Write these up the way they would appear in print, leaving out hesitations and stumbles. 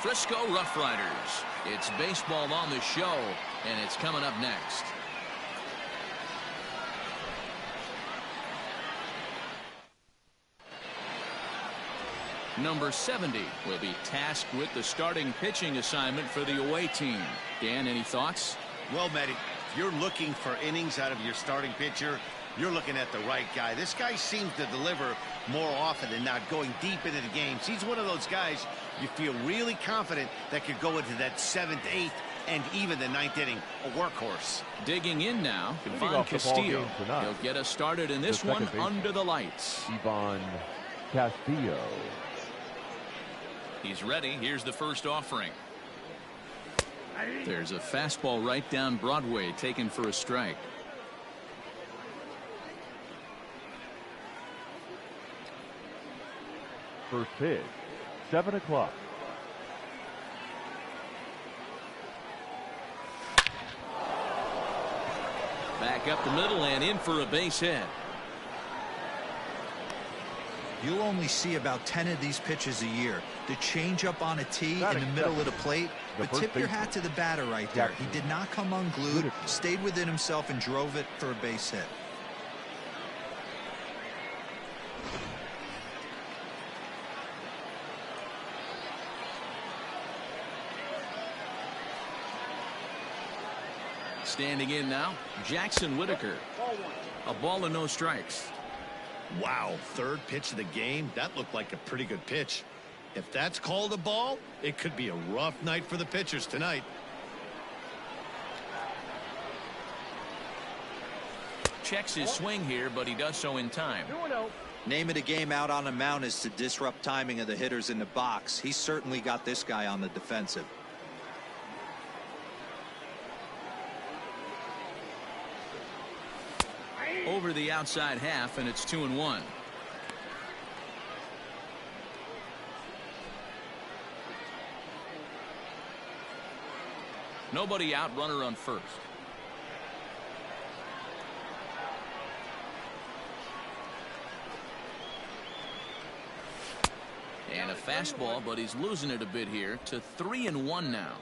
Frisco RoughRiders. It's baseball on the show, and it's coming up next. Number 70 will be tasked with the starting pitching assignment for the away team. Dan, any thoughts? Well, Matty, if you're looking for innings out of your starting pitcher, you're looking at the right guy. This guy seems to deliver more often than not, going deep into the games. He's one of those guys you feel really confident that could go into that 7th, 8th, and even the 9th inning, a workhorse. Digging in now, Ivan Castillo. He'll get us started in this one under the lights. Ivan Castillo. He's ready. Here's the first offering. There's a fastball right down Broadway, taken for a strike. First pitch, 7 o'clock. Back up the middle and in for a base hit. You'll only see about 10 of these pitches a year. The changeup on a tee in the middle of the plate. But tip your hat to the batter right there. He did not come unglued, stayed within himself, and drove it for a base hit. Standing in now, Jackson Whitaker. A ball and no strikes. Wow, third pitch of the game. That looked like a pretty good pitch. If that's called a ball, it could be a rough night for the pitchers tonight. Checks his swing here, but he does so in time. Name of the game out on the mound is to disrupt timing of the hitters in the box. He's certainly got this guy on the defensive. Over the outside half, and it's 2-1. Nobody out, runner on first. And a fastball, but he's losing it a bit here to 3-1 now.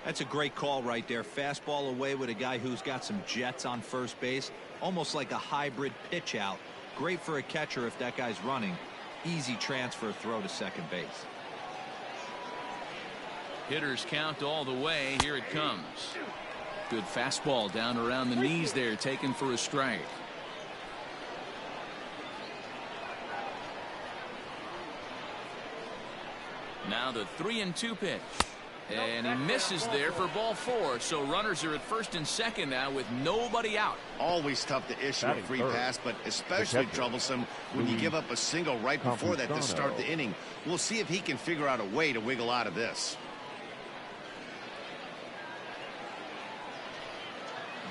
That's a great call right there. Fastball away with a guy who's got some jets on first base. Almost like a hybrid pitch out. Great for a catcher if that guy's running. Easy transfer throw to second base. Hitters count all the way. Here it comes. Good fastball down around the knees there, taken for a strike. Now the 3-2 pitch. And he misses there for ball 4. So runners are at first and second now with nobody out. Always tough to issue a free pass, but especially troublesome when you give up a single right before that to start the inning. We'll see if he can figure out a way to wiggle out of this.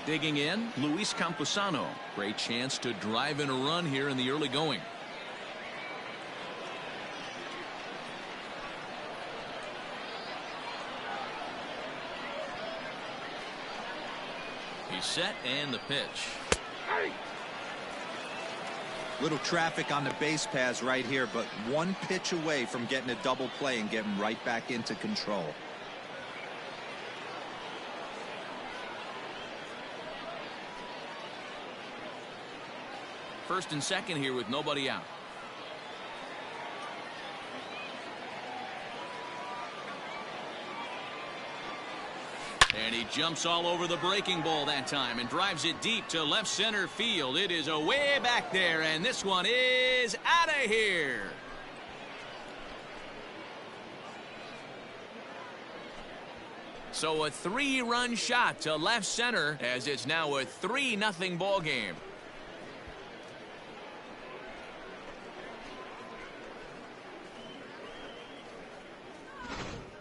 Digging in, Luis Camposano. Great chance to drive in a run here in the early going. He's set, and the pitch. Little traffic on the base paths right here, but one pitch away from getting a double play and getting right back into control. First and second here with nobody out. And he jumps all over the breaking ball that time and drives it deep to left center field. It is away back there, and this one is out of here. So a 3-run shot to left center as it's now a 3-0 ball game.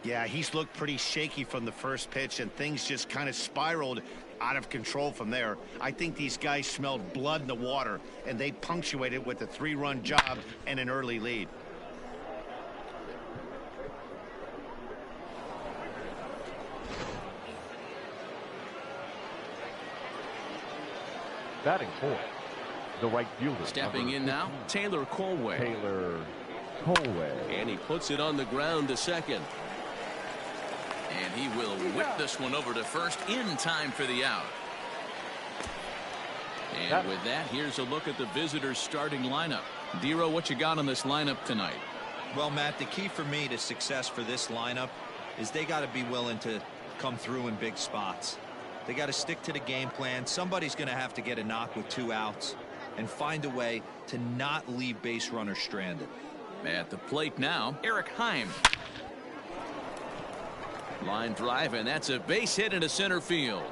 Yeah, he's looked pretty shaky from the first pitch, and things just kind of spiraled out of control from there. I think these guys smelled blood in the water, and they punctuated with a 3-run job and an early lead. Batting fourth, the right fielder. Stepping in now, Taylor Colway. Taylor Colway. And he puts it on the ground to second. And he will whip this one over to first in time for the out. And with that, here's a look at the visitors' starting lineup. Dero, what you got on this lineup tonight? Well, Matt, the key for me to success for this lineup is they got to be willing to come through in big spots. They got to stick to the game plan. Somebody's going to have to get a knock with 2 outs and find a way to not leave base runners stranded. At the plate now, Eric Heim. Line drive, and that's a base hit into center field.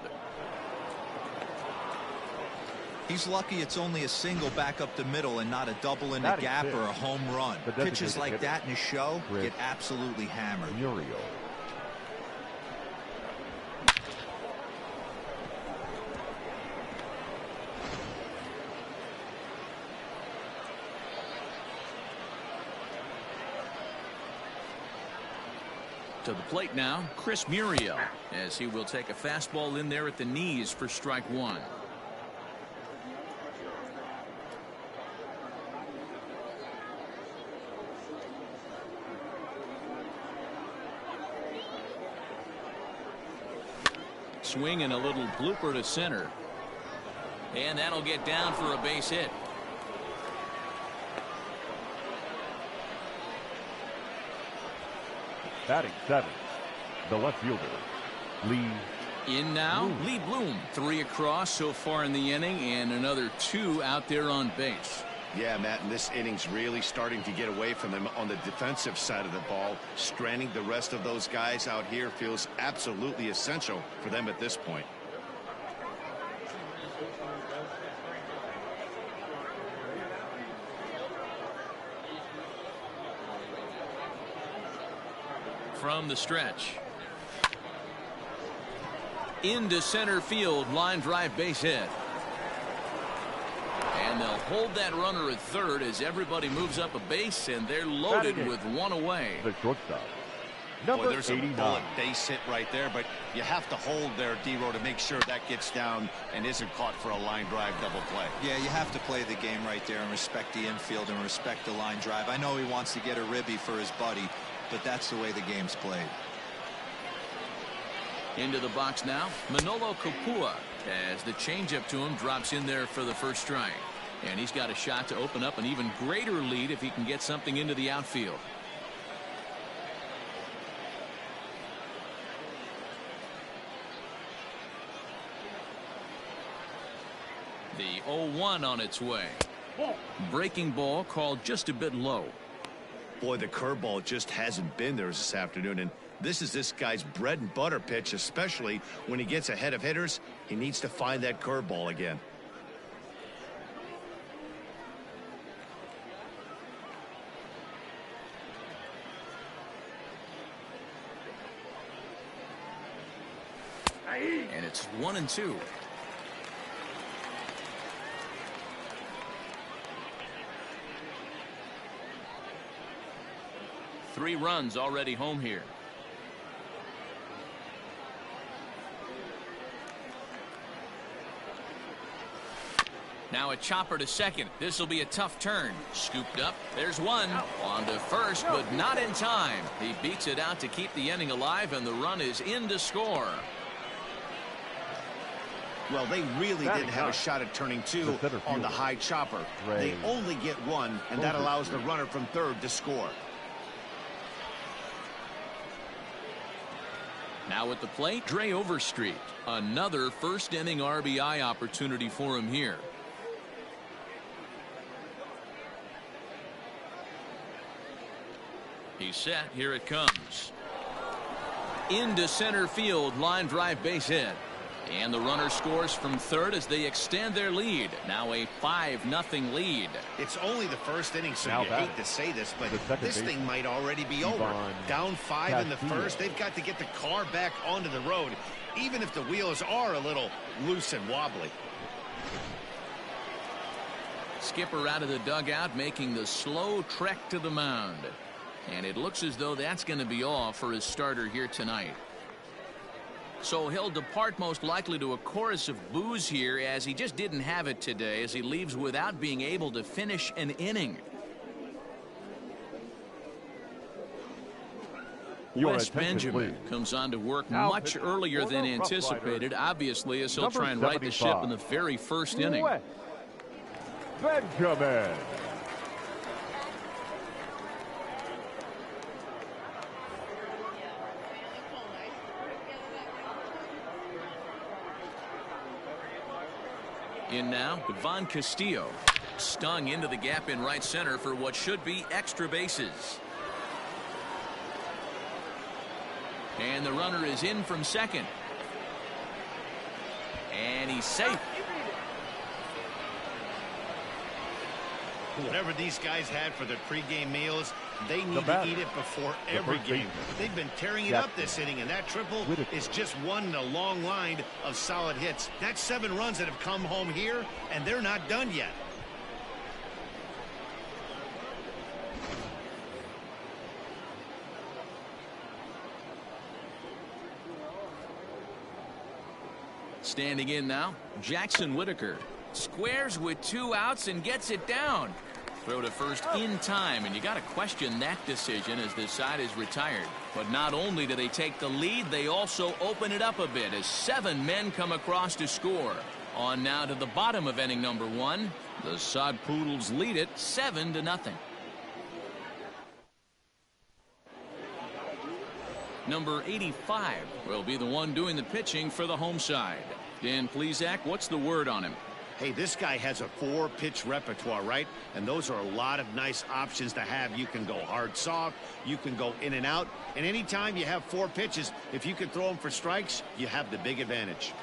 He's lucky it's only a single back up the middle and not a double in the gap or a home run. Pitches like that in a show get absolutely hammered. Amarillo. To the plate now, Chris Muriel, as he will take a fastball in there at the knees for strike 1. Swing and a little blooper to center. And that'll get down for a base hit. Batting 7th, the left fielder, Lee. In now, Bloom. Lee Bloom. 3 across so far in the inning, and another 2 out there on base. Yeah, Matt, and this inning's really starting to get away from them on the defensive side of the ball. Stranding the rest of those guys out here feels absolutely essential for them at this point. From the stretch. Into center field, line drive, base hit. And they'll hold that runner at third as everybody moves up a base, and they're loaded with 1 away. The shortstop, number Boy, there's 89. a bullet base hit right there, but you have to hold there, Dero, to make sure that gets down and isn't caught for a line drive double play. Yeah, you have to play the game right there and respect the infield and respect the line drive. I know he wants to get a ribby for his buddy, but that's the way the game's played. Into the box now, Manolo Kapua, as the changeup to him drops in there for the first strike. And he's got a shot to open up an even greater lead if he can get something into the outfield. The 0-1 on its way. Breaking ball called just a bit low. Boy, the curveball just hasn't been there this afternoon, and this is this guy's bread and butter pitch, especially when he gets ahead of hitters. He needs to find that curveball again. And it's 1-2. Three runs already home here. Now a chopper to second. This will be a tough turn. Scooped up. There's one. On to first, but not in time. He beats it out to keep the inning alive, and the run is in to score. Well, they really didn't have a shot at turning 2 on the high chopper. They only get 1, and that allows the runner from third to score. Now at the plate, Dre Overstreet. Another first inning RBI opportunity for him here. He's set. Here it comes. Into center field, line drive, base hit. And the runner scores from third as they extend their lead. Now a 5-0 lead. It's only the first inning, so you hate to say this, but this thing might already be over. Down 5 in the first, they've got to get the car back onto the road, even if the wheels are a little loose and wobbly. Skipper out of the dugout, making the slow trek to the mound. And it looks as though that's going to be all for his starter here tonight. So he'll depart most likely to a chorus of boos here, as he just didn't have it today, as he leaves without being able to finish an inning. Wes Benjamin comes on to work much earlier than anticipated, obviously, as he'll try and right the ship in the very first inning. Wes Benjamin. In now, Devon Castillo. Stung into the gap in right center for what should be extra bases. And the runner is in from second. And he's safe. Whatever these guys had for their pregame meals, they need to eat it before every game. They've been tearing it up this inning, and that triple is just one in a long line of solid hits. That's 7 runs that have come home here, and they're not done yet. Standing in now, Jackson Whitaker. Squares with 2 outs and gets it down. Throw to first in time, and you got to question that decision as the side is retired. But not only do they take the lead, they also open it up a bit as 7 men come across to score. On now to the bottom of inning number 1. The Sod Poodles lead it 7-0. Number 85 will be the one doing the pitching for the home side. Dan Plesac, what's the word on him? Hey, this guy has a 4-pitch repertoire, right? And those are a lot of nice options to have. You can go hard, soft. You can go in and out. And anytime you have 4 pitches, if you can throw them for strikes, you have the big advantage.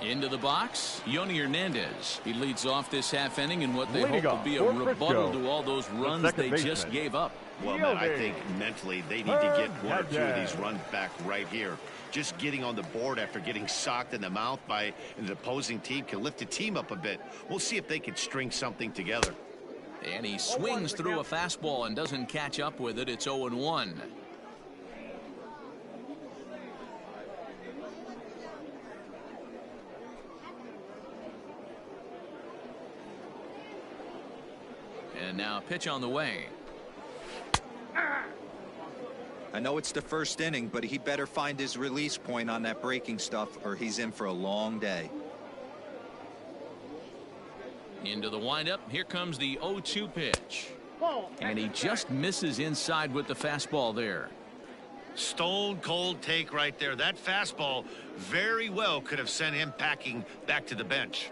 Into the box, Yoni Hernandez. He leads off this half inning in what they hope will be a rebuttal to all those runs they just gave up. Well, man, I think mentally they need to get 1 or 2 of these runs back right here. Just getting on the board after getting socked in the mouth by an opposing team can lift the team up a bit. We'll see if they can string something together. And he swings through a fastball and doesn't catch up with it. It's 0-1. And now a pitch on the way. I know it's the first inning, but he better find his release point on that breaking stuff or he's in for a long day. Into the windup. Here comes the 0-2 pitch. And he just misses inside with the fastball there. Stone cold take right there. That fastball very well could have sent him packing back to the bench.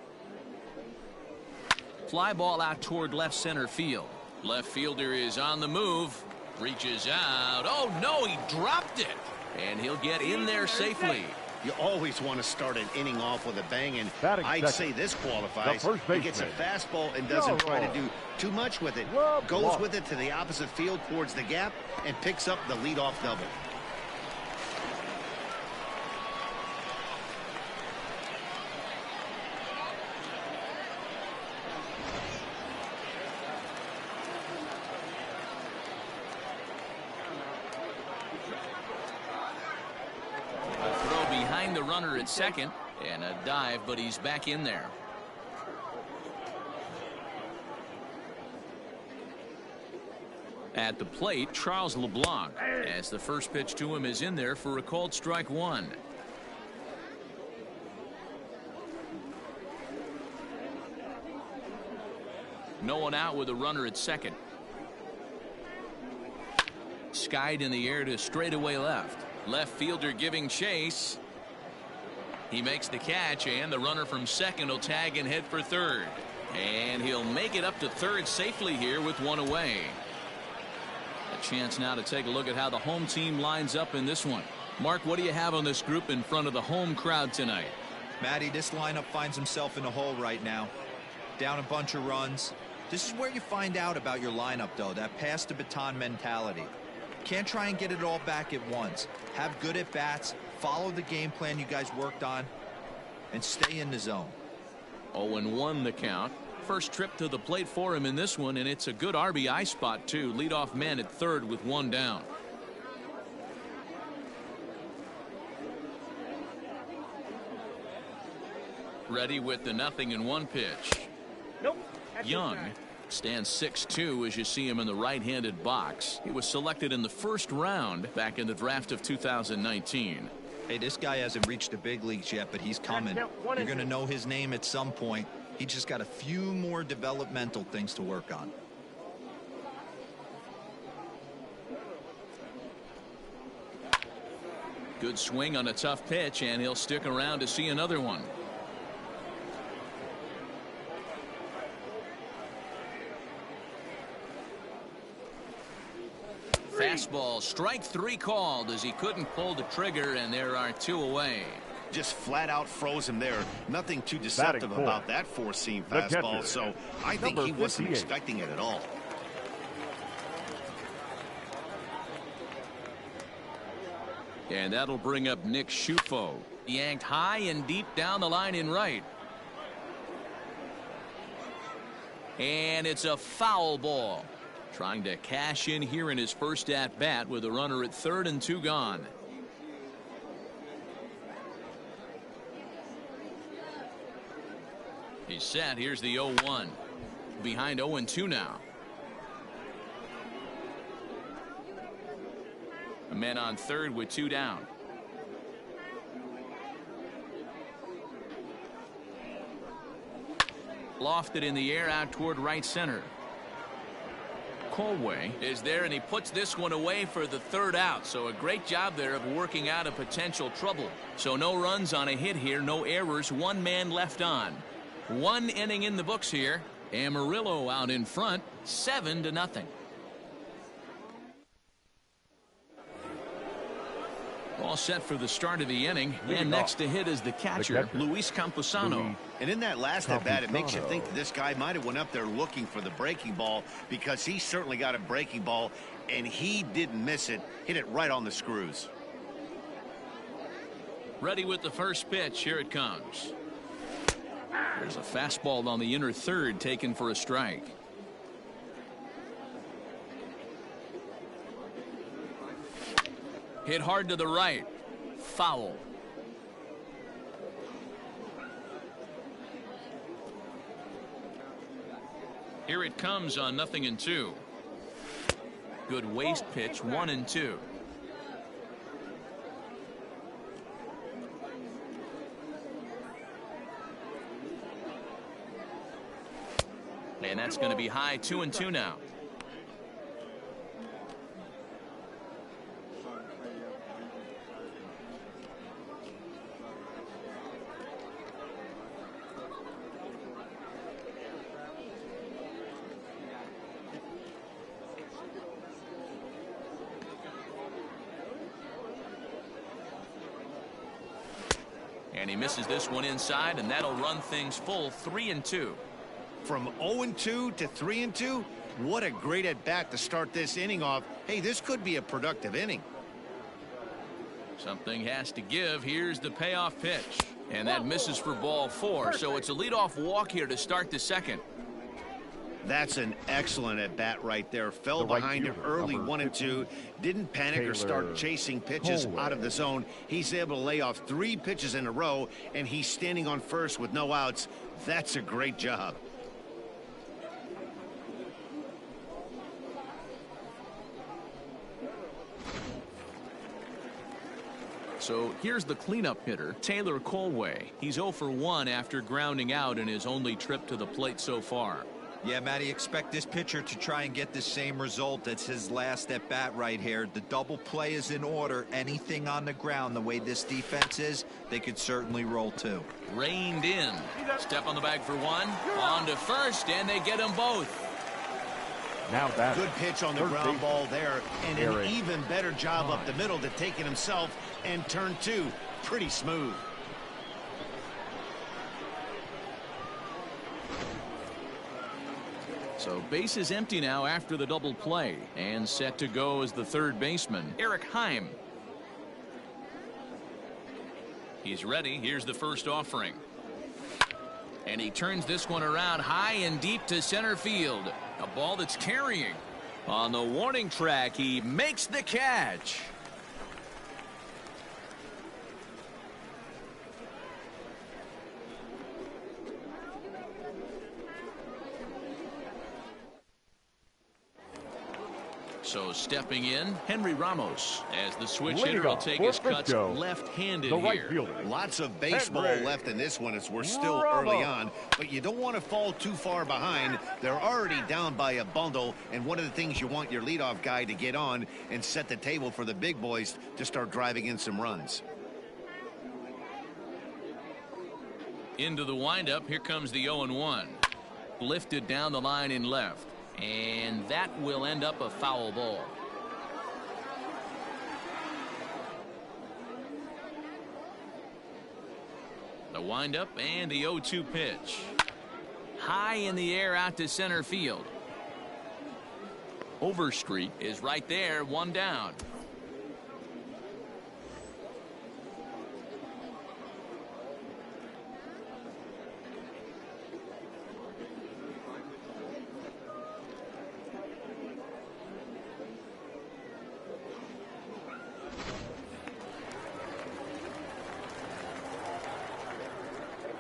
Fly ball out toward left center field. Left fielder is on the move. Reaches out. Oh, no, he dropped it. And he'll get in there safely. You always want to start an inning off with a bang, and I'd say this qualifies. He gets a fastball and doesn't try to do too much with it. Goes with it to the opposite field towards the gap and picks up the leadoff double. The runner at second and a dive, but he's back in there. At the plate, Charles LeBlanc, as the first pitch to him is in there for a called strike 1. No one out with a runner at second. Skied in the air to straightaway left. Left fielder giving chase. He makes the catch, and the runner from second will tag and head for third. And he'll make it up to third safely here with 1 away. A chance now to take a look at how the home team lines up in this one. Mark, what do you have on this group in front of the home crowd tonight? Matty, this lineup finds himself in a hole right now. Down a bunch of runs. This is where you find out about your lineup, though, that pass the baton mentality. Can't try and get it all back at once. Have good at-bats. Follow the game plan you guys worked on and stay in the zone. 0-1 the count. First trip to the plate for him in this one, and it's a good RBI spot too. Leadoff man at third with 1 down. Ready with the 0-1 pitch. Young Stands 6'2" as you see him in the right-handed box. He was selected in the first round back in the draft of 2019. Hey, this guy hasn't reached the big leagues yet, but he's coming. You're going to know his name at some point. He just got a few more developmental things to work on. Good swing on a tough pitch, and he'll stick around to see another one. Fastball, strike 3 called as he couldn't pull the trigger, and there are 2 away. Just flat out froze him there. Nothing too deceptive about that four-seam fastball, so I think he wasn't expecting it at all. And that'll bring up Nick Schufo. Yanked high and deep down the line in right. And it's a foul ball. Trying to cash in here in his first at-bat with a runner at third and 2 gone. He's set. Here's the 0-1. Behind 0-2 now. A man on third with 2 down. Lofted in the air out toward right center. Colway is there, and he puts this one away for the 3rd out. So a great job there of working out a potential trouble. So no runs on a hit here, no errors, 1 man left on. 1 inning in the books here. Amarillo out in front, 7-0. All set for the start of the inning, and next to hit is the catcher, Luis Camposano. And in that last at bat, it makes you think that this guy might have went up there looking for the breaking ball, because he certainly got a breaking ball, and he didn't miss it. Hit it right on the screws. Ready with the first pitch. Here it comes. There's a fastball on the inner third taken for a strike. Hit hard to the right. Foul. Here it comes on 0-2. Good waist pitch, 1-2. And that's going to be high, 2-2 now. And he misses this one inside, and that'll run things full, 3-2. From 0-2 to 3-2, what a great at-bat to start this inning off. Hey, this could be a productive inning. Something has to give. Here's the payoff pitch, and that misses for ball 4. So it's a leadoff walk here to start the second. That's an excellent at-bat right there. Fell behind him early, 1-2. Didn't panic or start chasing pitches out of the zone. He's able to lay off 3 pitches in a row, and he's standing on first with no outs. That's a great job. So here's the cleanup hitter, Taylor Colway. He's 0 for 1 after grounding out in his only trip to the plate so far. Yeah, Matty, expect this pitcher to try and get the same result. That's his last at bat right here. The double play is in order. Anything on the ground, the way this defense is, they could certainly roll too. Reined in. Step on the bag for 1. On to first, and they get them both. Now that good pitch on the ground ball there, and an even better job up the middle to take it himself, and turn 2 pretty smooth. So base is empty now after the double play, and set to go as the third baseman, Eric Heim. He's ready. Here's the first offering. And he turns this one around high and deep to center field. A ball that's carrying. On the warning track, he makes the catch. So stepping in, Henry Ramos, as the switch Leading hitter will off take for his cuts Frisco, left-handed the right here. fielder. Lots of baseball Henry left in this one as we're still Ramos. early on, but you don't want to fall too far behind. They're already down by a bundle, and one of the things you want your leadoff guy to get on and set the table for the big boys to start driving in some runs. Into the windup, here comes the 0-1. Lifted down the line in left, and that will end up a foul ball. The windup and the 0-2 pitch. High in the air out to center field. Overstreet is right there, one down.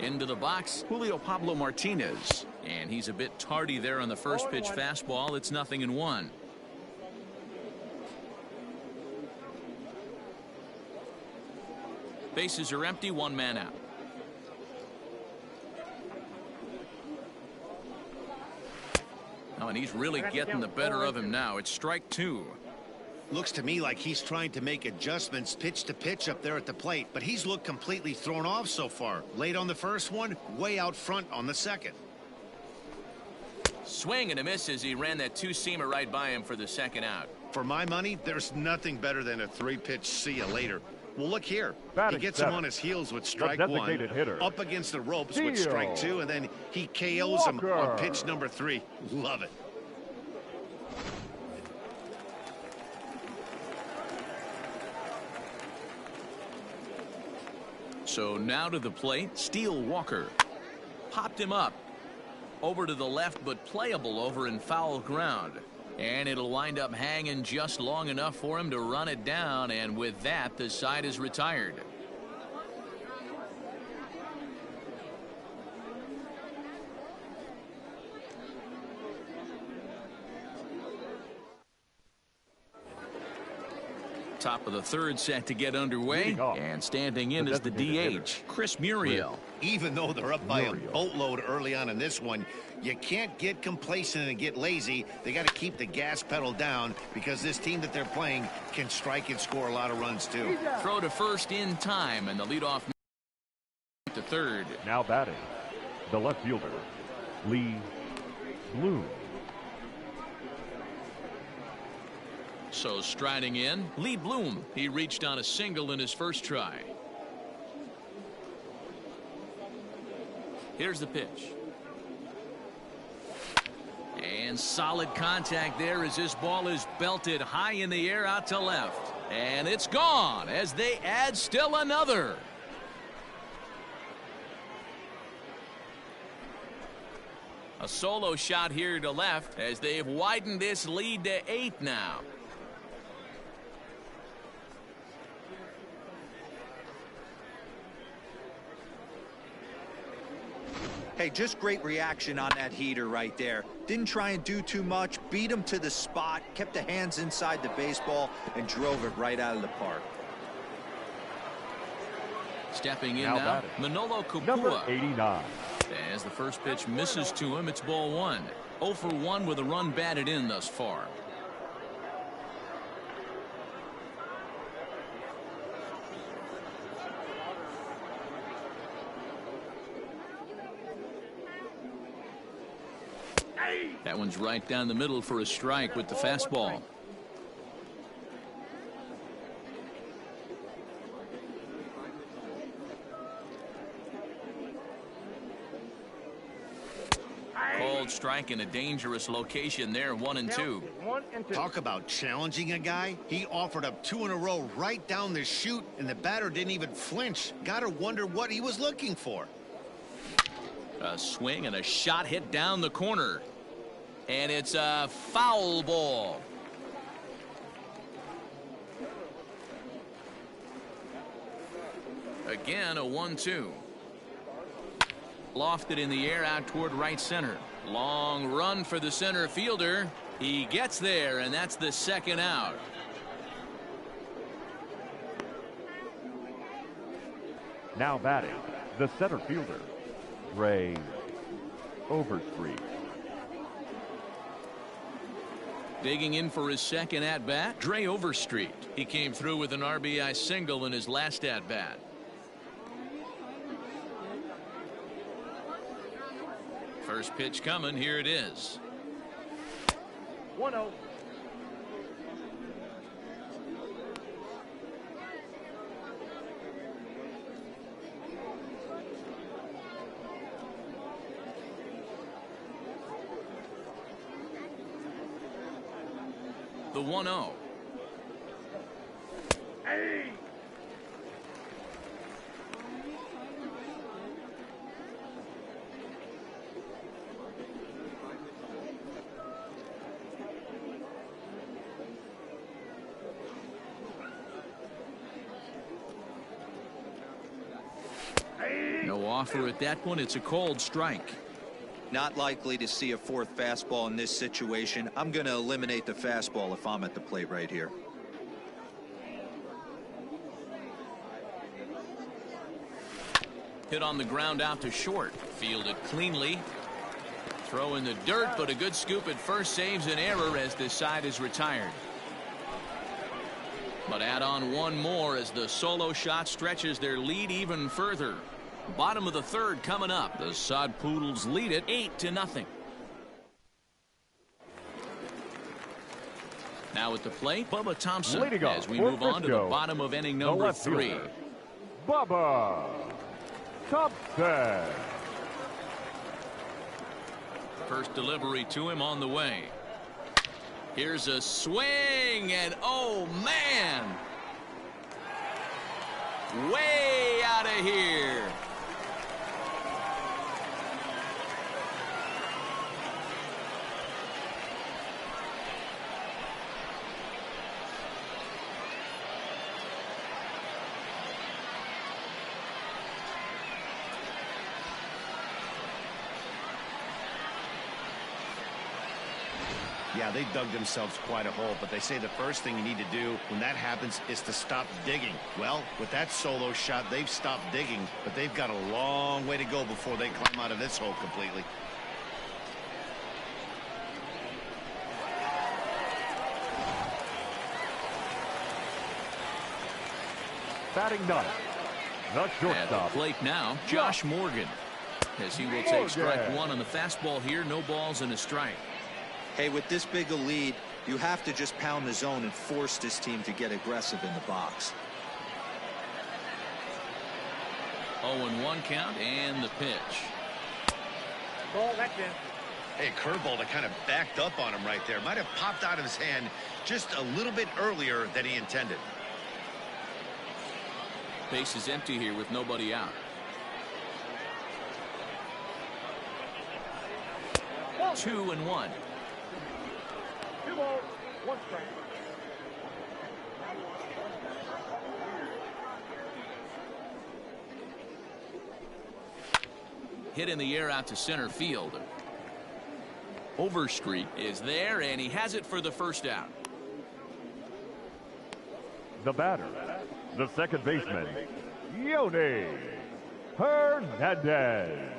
Into the box, Julio Pablo Martinez. And he's a bit tardy there on the first pitch fastball. It's 0-1. Bases are empty, one man out. Oh, and he's really getting the better of him now. It's strike two. Looks to me like he's trying to make adjustments pitch to pitch up there at the plate, but he's looked completely thrown off so far. Late on the first one, way out front on the second. Swing and a miss as he ran that two-seamer right by him for the second out. For my money, there's nothing better than a three-pitch see you later. Well, look here. Batting He gets seven. him on his heels with strike The one, designated hitter. up against the ropes Deal. with strike two, and then he KOs him Walker. on pitch number 3. Love it. So now to the plate, Steele Walker. Popped him up. Over to the left, but playable over in foul ground. And it'll wind up hanging just long enough for him to run it down, and with that, the side is retired. Top of the third set to get underway, and standing in is the DH, Chris Muriel. Even though they're up by a boatload early on in this one, you can't get complacent and get lazy. They got to keep the gas pedal down because this team that they're playing can strike and score a lot of runs too. Throw to first in time, and the leadoff to third. Now batting, the left fielder, Lee Bloom. So striding in, Lee Bloom. He reached on a single in his first try. Here's the pitch. And solid contact there as this ball is belted high in the air out to left. And it's gone as they add still another. A solo shot here to left as they've widened this lead to 8 now. Hey, just great reaction on that heater right there. Didn't try and do too much, beat him to the spot, kept the hands inside the baseball, and drove it right out of the park. Stepping in Now now, batting, Manolo number Kupua. 89. As the first pitch misses to him, it's ball 1. 0 for 1 with a run batted in thus far. That one's right down the middle for a strike with the fastball. Called strike in a dangerous location there, 1 and 2. Talk about challenging a guy. He offered up 2 in a row right down the chute, and the batter didn't even flinch. Gotta wonder what he was looking for. A swing and a shot hit down the corner. And it's a foul ball. Again, a 1-2. Lofted in the air out toward right center. Long run for the center fielder. He gets there, and that's the second out. Now batting, the center fielder, Ray Overstreet. Digging in for his second at-bat, Dre Overstreet. He came through with an RBI single in his last at-bat. First pitch coming. Here it is. 1-0. The 1-0. Hey! No offer at that one. It's a cold strike. Not likely to see a fourth fastball in this situation. I'm going to eliminate the fastball if I'm at the plate right here. Hit on the ground out to short. Fielded cleanly. Throw in the dirt, but a good scoop at first saves an error as this side is retired. But add on one more as the solo shot stretches their lead even further. Bottom of the third coming up. The Sod Poodles lead it 8-0. Now at the plate, Bubba Thompson, as we move on to the bottom of inning number 3. Bubba Thompson. First delivery to him on the way. Here's a swing, and oh man, way out of here. Yeah, they dug themselves quite a hole, but they say the first thing you need to do when that happens is to stop digging. Well, with that solo shot, they've stopped digging, but they've got a long way to go before they climb out of this hole completely. Batting ninth, the shortstop. At the plate now, Josh Morgan, as he will take strike one on the fastball here. No balls and a strike. Hey, with this big a lead, you have to just pound the zone and force this team to get aggressive in the box. 0-1 count and the pitch. Ball, that's in. Hey, curveball that kind of backed up on him right there. Might have popped out of his hand just a little bit earlier than he intended. Base is empty here with nobody out. 2-1. 2 balls, 1 strike. Hit in the air out to center field. Overstreet is there, and he has it for the first out. The batter, the second baseman, Yoni Hernandez.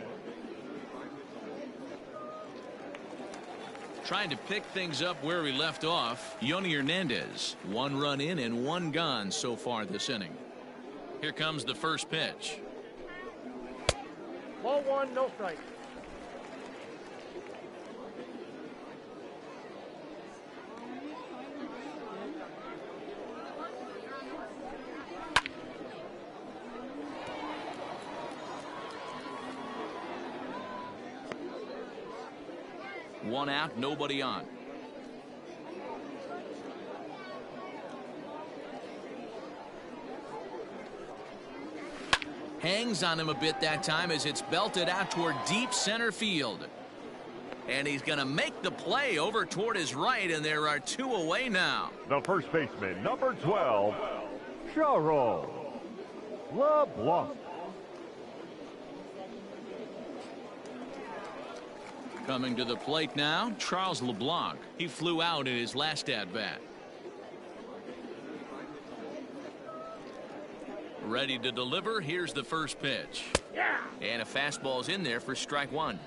Trying to pick things up where we left off. Yoni Hernandez, 1 run in and 1 gone so far this inning. Here comes the first pitch. Ball 1, no strike. One out, nobody on. Hangs on him a bit that time as it's belted out toward deep center field. And he's going to make the play over toward his right, and there are 2 away now. The first baseman, number 12, Charles LeBlanc. Coming to the plate now, Charles LeBlanc. He flew out in his last at-bat. Ready to deliver. Here's the first pitch. And a fastball's in there for strike one.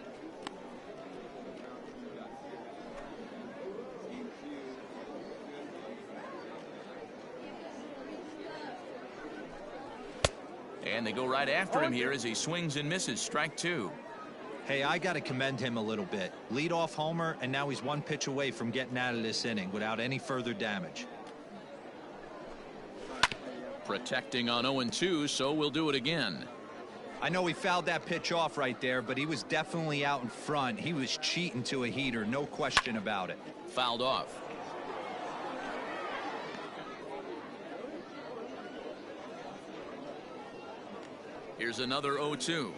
And they go right after him here as he swings and misses. Strike two. Hey, I got to commend him a little bit. Leadoff homer, and now he's one pitch away from getting out of this inning without any further damage. Protecting on 0-2, so we'll do it again. I know he fouled that pitch off right there, but he was definitely out in front. He was cheating to a heater, no question about it. Fouled off. Here's another 0-2.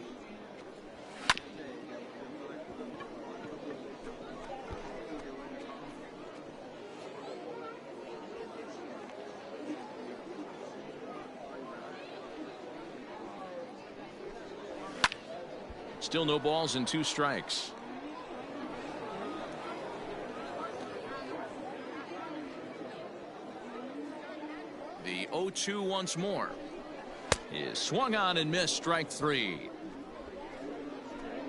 Still no balls and 2 strikes. The 0-2 once more. Is swung on and missed. Strike 3.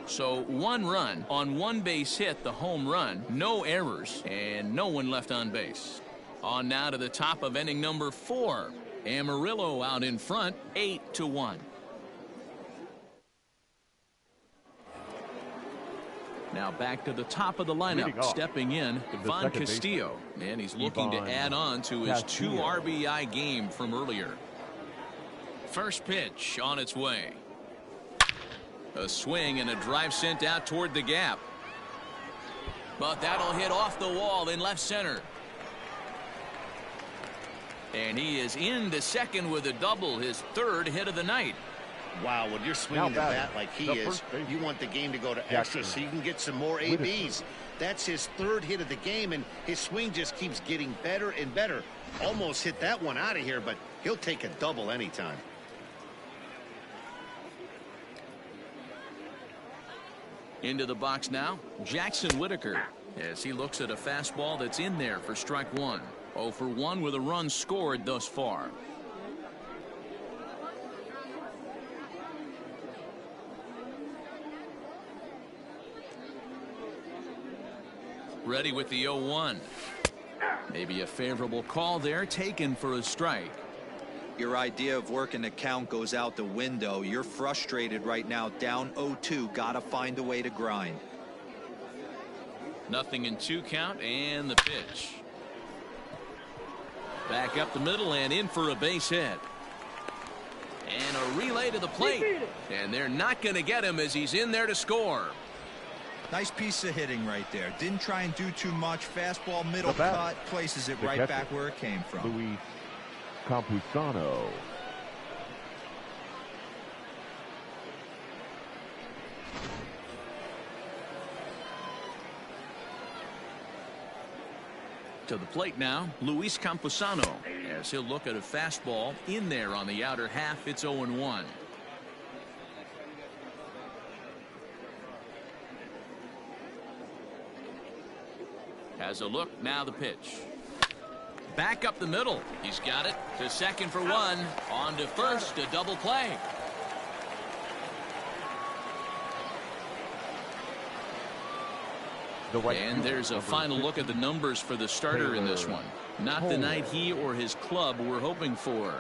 So 1 run on 1 base hit, the home run, no errors, and no one left on base. On now to the top of inning number 4. Amarillo out in front, 8-1. Now back to the top of the lineup, stepping in, Van Castillo, and he's looking to add on to his 2 RBI game from earlier. First pitch on its way. A swing and a drive sent out toward the gap. But that'll hit off the wall in left center. And he is into second with a double, his 3rd hit of the night. Wow, when you're swinging the bat like he is, you want the game to go to extra so you can get some more ABs. That's his 3rd hit of the game, and his swing just keeps getting better and better. Almost hit that one out of here, but he'll take a double anytime. Into the box now, Jackson Whitaker, as he looks at a fastball that's in there for strike 1. 0 for 1 with a run scored thus far. Ready with the 0-1. Maybe a favorable call there, taken for a strike. Your idea of working the count goes out the window. You're frustrated right now, down 0-2. Gotta find a way to grind. Nothing in 2 count, and the pitch. Back up the middle and in for a base hit. And a relay to the plate. And they're not going to get him as he's in there to score. Nice piece of hitting right there. Didn't try and do too much. Fastball, middle cut, places it right back where it came from. Luis Campusano. To the plate now, Luis Campusano, as he'll look at a fastball in there on the outer half. It's 0-1. Has a look, now the pitch. Back up the middle. He's got it to second for 1. On to first, a double play. And there's a final look at the numbers for the starter in this one. Not the night he or his club were hoping for.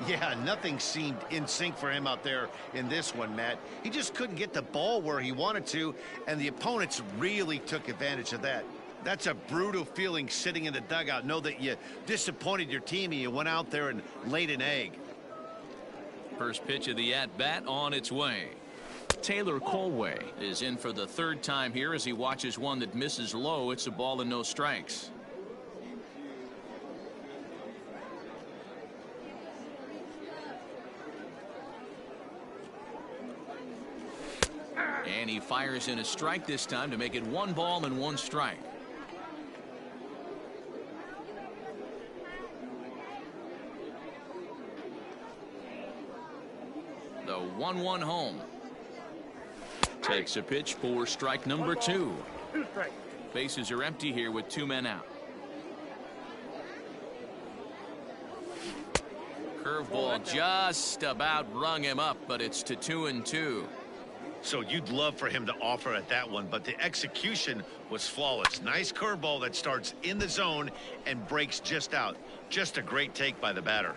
Yeah, nothing seemed in sync for him out there in this one, Matt. He just couldn't get the ball where he wanted to, and the opponents really took advantage of that. That's a brutal feeling sitting in the dugout. Know that you disappointed your team and you went out there and laid an egg. First pitch of the at-bat on its way. Taylor Colway is in for the 3rd time here as he watches one that misses low. It's a ball and no strikes. And he fires in a strike this time to make it 1 ball and 1 strike. The 1-1 home. Takes a pitch for strike number 2. Bases are empty here with 2 men out. Curveball just about rung him up, but it's to 2-2. So you'd love for him to offer at that one, but the execution was flawless. Nice curveball that starts in the zone and breaks just out. Just a great take by the batter.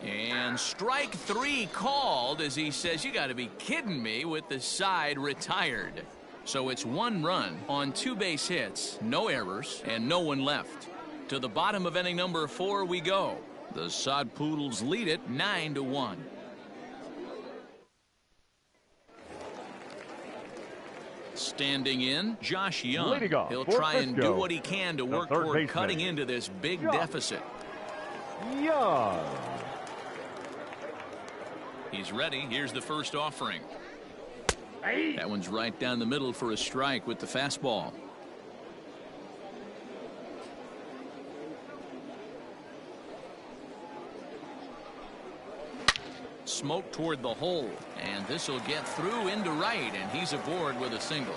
And strike 3 called as he says, "You got to be kidding me," with the side retired. So it's 1 run on 2 base hits, no errors, and no one left. To the bottom of inning number 4 we go. The Sod Poodles lead it 9-1. Standing in, Josh Young. He'll try and do what he can to work toward cutting into this big deficit. Young. He's ready. Here's the first offering. That one's right down the middle for a strike with the fastball. Smoke toward the hole, and this will get through into right, and he's aboard with a single.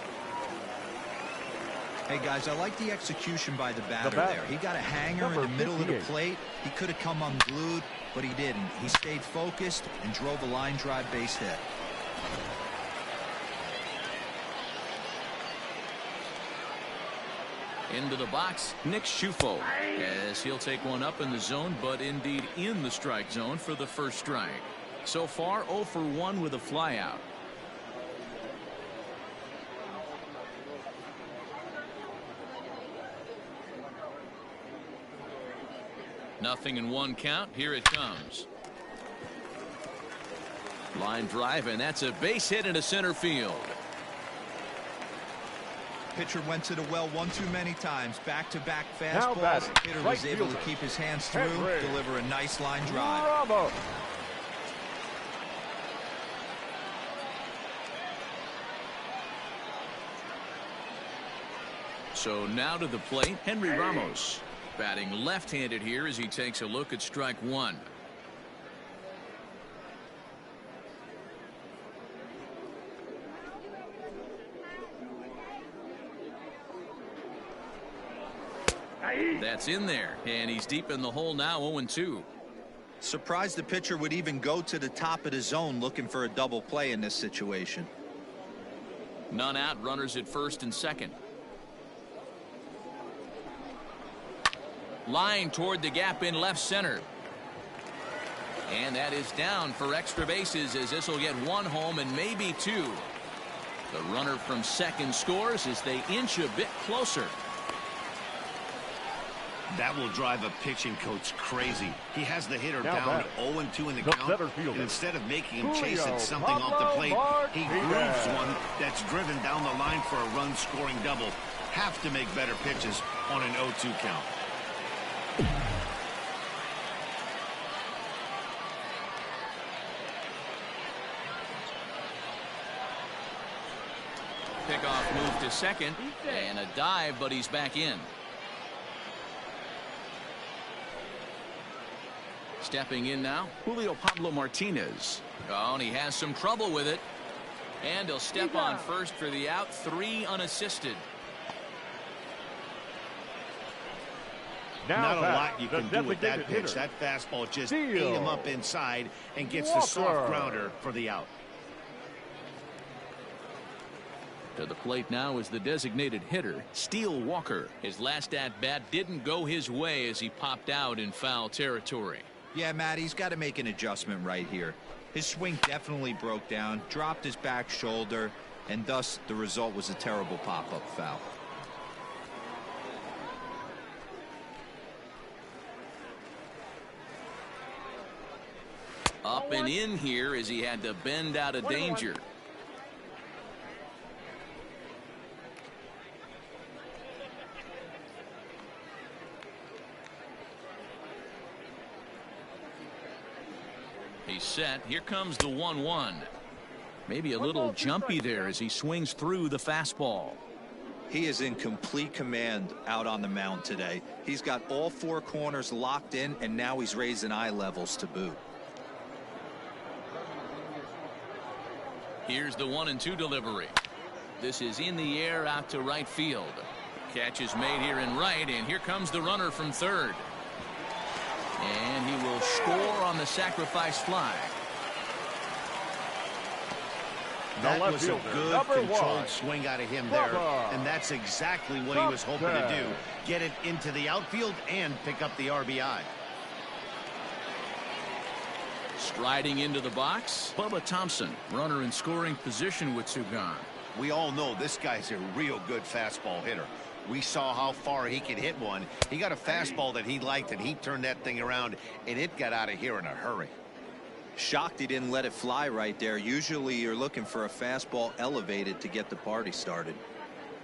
Hey guys, I like the execution by the batter there. He got a hanger in the middle of the plate. He could have come unglued, but he didn't. He stayed focused and drove a line drive base hit. Into the box, Nick Schufo, as he'll take one up in the zone, but indeed in the strike zone for the first strike. So far 0 for 1 with a flyout. Nothing in 1 count. Here it comes. Line drive, and that's a base hit into center field. Pitcher went to the well one too many times. Back-to-back fastballs. Hitter was able to keep his hands through, deliver a nice line drive. Bravo. So now to the plate, Henry Ramos. Batting left-handed here as he takes a look at strike 1. That's in there, and he's deep in the hole now, 0-2. Surprised the pitcher would even go to the top of the zone looking for a double play in this situation. None out, runners at first and second. Line toward the gap in left center. And that is down for extra bases as this will get 1 home and maybe 2. The runner from second scores as they inch a bit closer. That will drive a pitching coach crazy. He has the hitter down 0-2 in the count, and instead of making him chase at something off the plate, he grooves one that's driven down the line for a run-scoring double. Have to make better pitches on an 0-2 count. Pickoff move to second, and a dive, but he's back in. Stepping in now, Julio Pablo Martinez. Oh, and he has some trouble with it. And he'll step on first for the out, 3 unassisted. Not a lot you can do with that pitch. That fastball just ate him up inside and gets the soft grounder for the out. To the plate now is the designated hitter, Steele Walker. His last at-bat didn't go his way as he popped out in foul territory. Yeah, Matt, he's got to make an adjustment right here. His swing definitely broke down, dropped his back shoulder, and thus the result was a terrible pop-up foul. Up and in here as he had to bend out of danger. He's set. Here comes the 1-1. Maybe a little jumpy there as he swings through the fastball. He is in complete command out on the mound today. He's got all four corners locked in, and now he's raising eye levels to boot. Here's the 1-2 delivery. This is in the air out to right field. Catch is made here in right, and here comes the runner from third. And he will score on the sacrifice fly. That was a good controlled swing out of him there, and that's exactly what he was hoping to do. Get it into the outfield and pick up the RBI. Striding into the box, Bubba Thompson, runner in scoring position with two gone. We all know this guy's a real good fastball hitter. We saw how far he could hit one. He got a fastball that he liked, and he turned that thing around, and it got out of here in a hurry. Shocked he didn't let it fly right there. Usually you're looking for a fastball elevated to get the party started.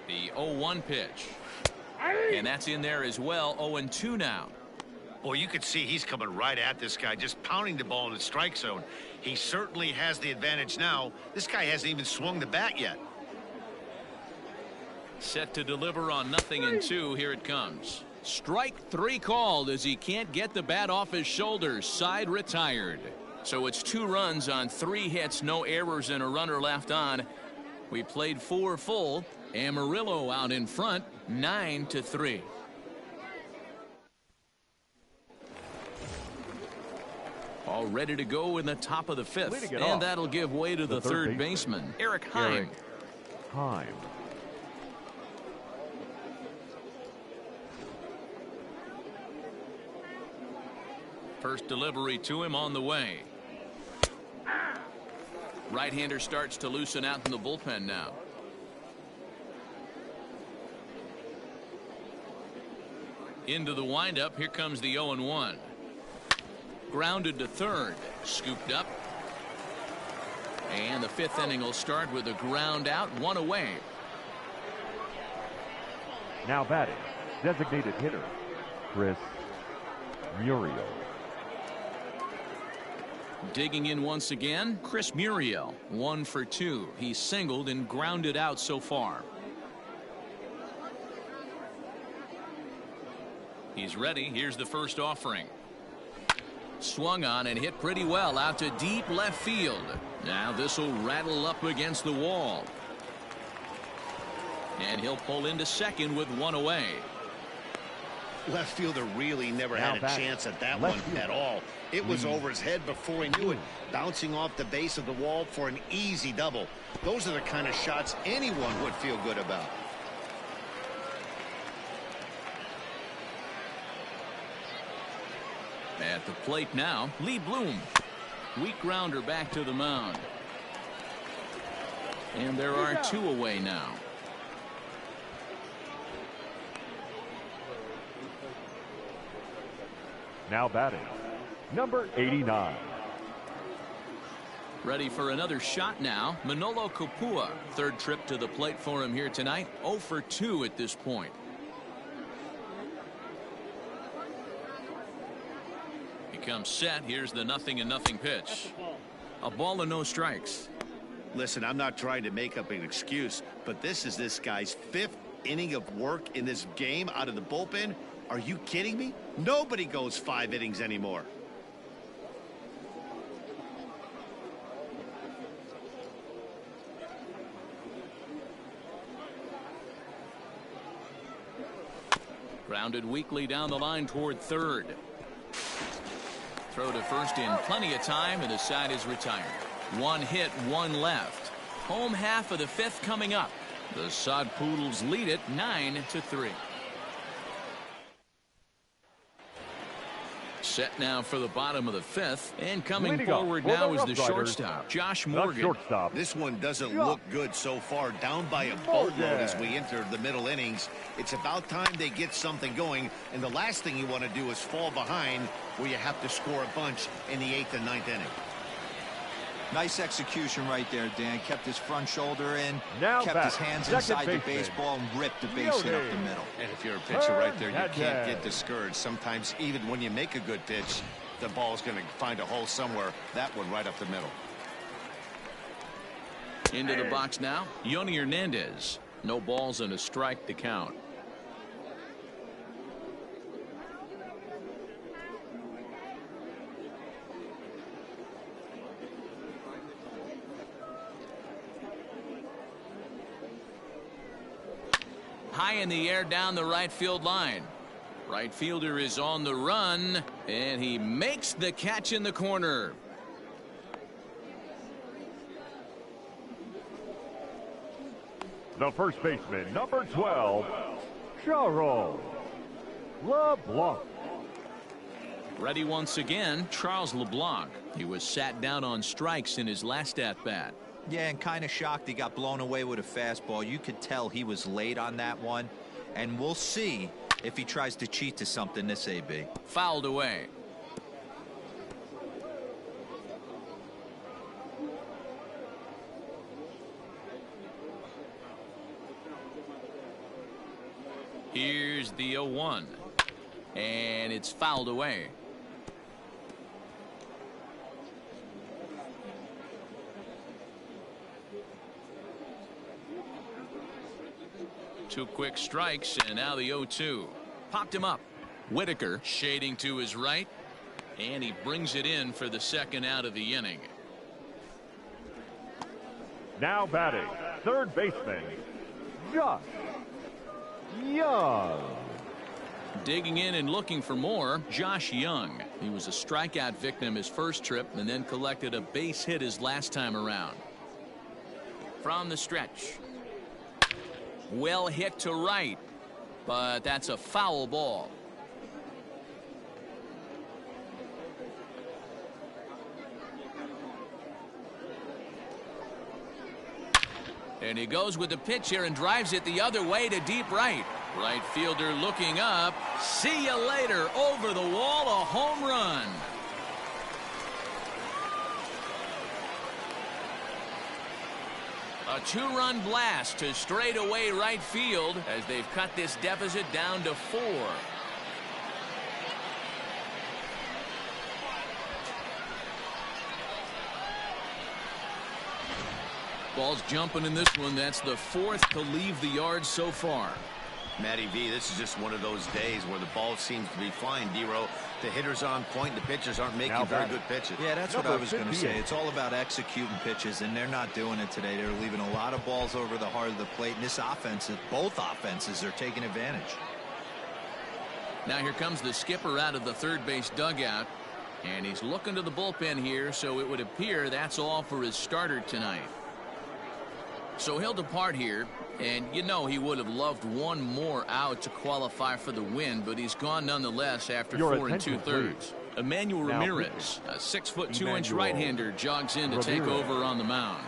The 0-1 pitch. And that's in there as well. 0-2 now. Boy, you could see he's coming right at this guy, just pounding the ball in the strike zone. He certainly has the advantage now. This guy hasn't even swung the bat yet. Set to deliver on 0-2. Here it comes. Strike 3 called as he can't get the bat off his shoulders. Side retired. So it's 2 runs on 3 hits, no errors, and a runner left on. We played 4 full. Amarillo out in front, 9-3. All ready to go in the top of the 5th, and that'll give way to the third baseman, Eric Heim. First delivery to him on the way. Right-hander starts to loosen out in the bullpen now. Into the windup. Here comes the 0-1. Grounded to third. Scooped up. And the 5th inning will start with a ground out, 1 away. Now batting, designated hitter, Chris Muriel. Digging in once again, Chris Muriel, 1 for 2. He's singled and grounded out so far. He's ready. Here's the first offering. Swung on and hit pretty well out to deep left field. Now this will rattle up against the wall. And he'll pull into second with 1 away. Left fielder really never had a chance at that one at all. It was over his head before he knew it, bouncing off the base of the wall for an easy double. Those are the kind of shots anyone would feel good about. At the plate now, Lee Bloom. Weak grounder back to the mound. And there are 2 away now. Now batting, number 89. Ready for another shot now. Manolo Kopua, 3rd trip to the plate for him here tonight. 0 for 2 at this point. He comes set. Here's the 0-0 pitch. A ball and no strikes. Listen, I'm not trying to make up an excuse, but this is this guy's 5th inning of work in this game out of the bullpen. Are you kidding me? Nobody goes 5 innings anymore. Grounded weakly down the line toward third. Throw to first in plenty of time, and the side is retired. 1 hit, 1 left. Home half of the 5th coming up. The Sod Poodles lead it 9-3. Set now for the bottom of the 5th, and coming forward now is the shortstop, Josh Morgan. This one doesn't look good so far, down by a boatload as we enter the middle innings. It's about time they get something going, and the last thing you want to do is fall behind where you have to score a bunch in the 8th and 9th inning. Nice execution right there, Dan. Kept his front shoulder in, now kept his hands inside the baseball, and ripped the base hit up the middle. And if you're a pitcher right there, you can't get discouraged. Sometimes even when you make a good pitch, the ball's going to find a hole somewhere. That one right up the middle. Into the box now, Yoni Hernandez. No balls and a strike to count. High in the air down the right field line. Right fielder is on the run, and he makes the catch in the corner. The first baseman, number 12, Charles LeBlanc. Ready once again, Charles LeBlanc. He was sat down on strikes in his last at-bat. Yeah, and kind of shocked he got blown away with a fastball. You could tell he was late on that one, and we'll see if he tries to cheat to something this AB. Fouled away. Here's the 0-1, and it's fouled away. Two quick strikes, and now the 0-2. Popped him up. Whitaker shading to his right, and he brings it in for the second out of the inning. Now batting, third baseman, Josh Young. Digging in and looking for more, Josh Young. He was a strikeout victim his first trip and then collected a base hit his last time around. From the stretch. Well hit to right, but that's a foul ball. And he goes with the pitch here and drives it the other way to deep right. Right fielder looking up. See you later. Over the wall, a home run. A two-run blast to straightaway right field as they've cut this deficit down to 4. Ball's jumping in this one. That's the 4th to leave the yard so far. Matty V, this is just one of those days where the ball seems to be flying, D-Row. The hitter's on point. The pitchers aren't making very good pitches. Yeah, that's what I was going to say. It's all about executing pitches, and they're not doing it today. They're leaving a lot of balls over the heart of the plate, and this offense, both offenses are taking advantage. Now here comes the skipper out of the third base dugout, and he's looking to the bullpen here, so it would appear that's all for his starter tonight. So he'll depart here, and you know he would have loved one more out to qualify for the win, but he's gone nonetheless after 4 2/3. Emmanuel Ramirez, a 6'2" right-hander, jogs in to take over on the mound.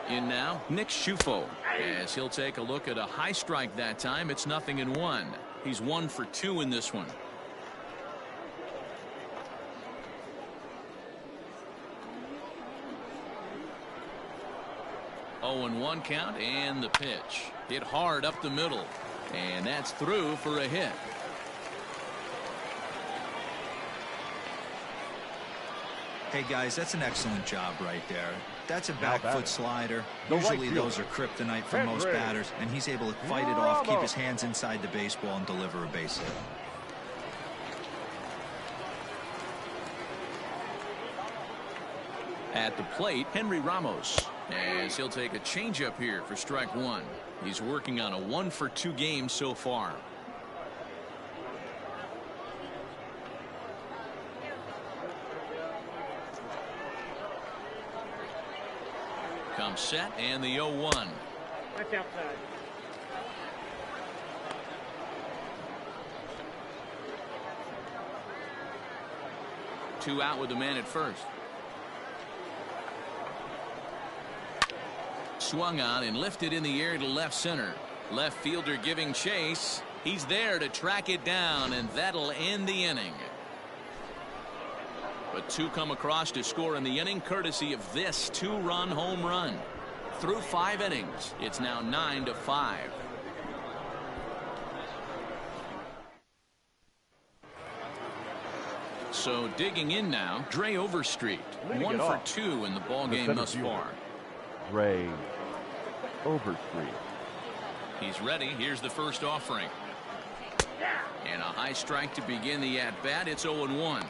In now, Nick Schufo, as he'll take a look at a high strike that time. It's 0-1. He's 1 for 2 in this one. Oh, 0-1 count, and the pitch. Hit hard up the middle, and that's through for a hit. Hey, guys, that's an excellent job right there. That's a back foot slider. Usually those are kryptonite for most batters, and he's able to fight it off, keep his hands inside the baseball, and deliver a base hit. At the plate, Henry Ramos, as he'll take a changeup here for strike 1. He's working on a 1 for 2 game so far. Comes set, and the 0-1. That's outside. Two out with the man at first. Swung on and lifted in the air to left center. Left fielder giving chase. He's there to track it down, and that'll end the inning. But 2 come across to score in the inning, courtesy of this 2-run home run. Through 5 innings, it's now 9-5. So digging in now, Dre Overstreet. Leading 1 it for off. 2 in the ball The game center thus fielder, far. Dre Overstreet. He's ready. Here's the first offering. And a high strike to begin the at-bat. It's 0-1.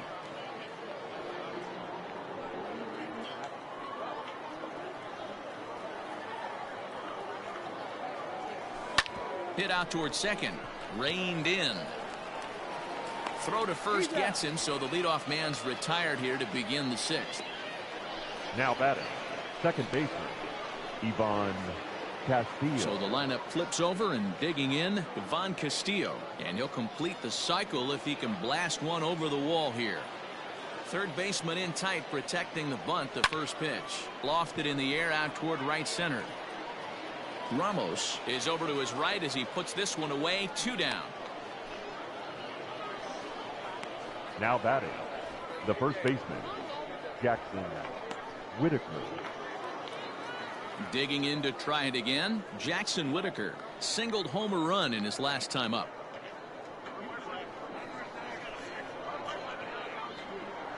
Hit out towards second. Reined in. Throw to first gets him, so the leadoff man's retired here to begin the 6th. Now batting, second baseman, Ivan Castillo. So the lineup flips over, and digging in, Ivan Castillo. And he'll complete the cycle if he can blast one over the wall here. Third baseman in tight, protecting the bunt. The first pitch lofted in the air out toward right center. Ramos is over to his right as he puts this one away. 2 down. Now batting, the first baseman, Jackson Whitaker. Digging in to try it again, Jackson Whitaker singled home a run in his last time up.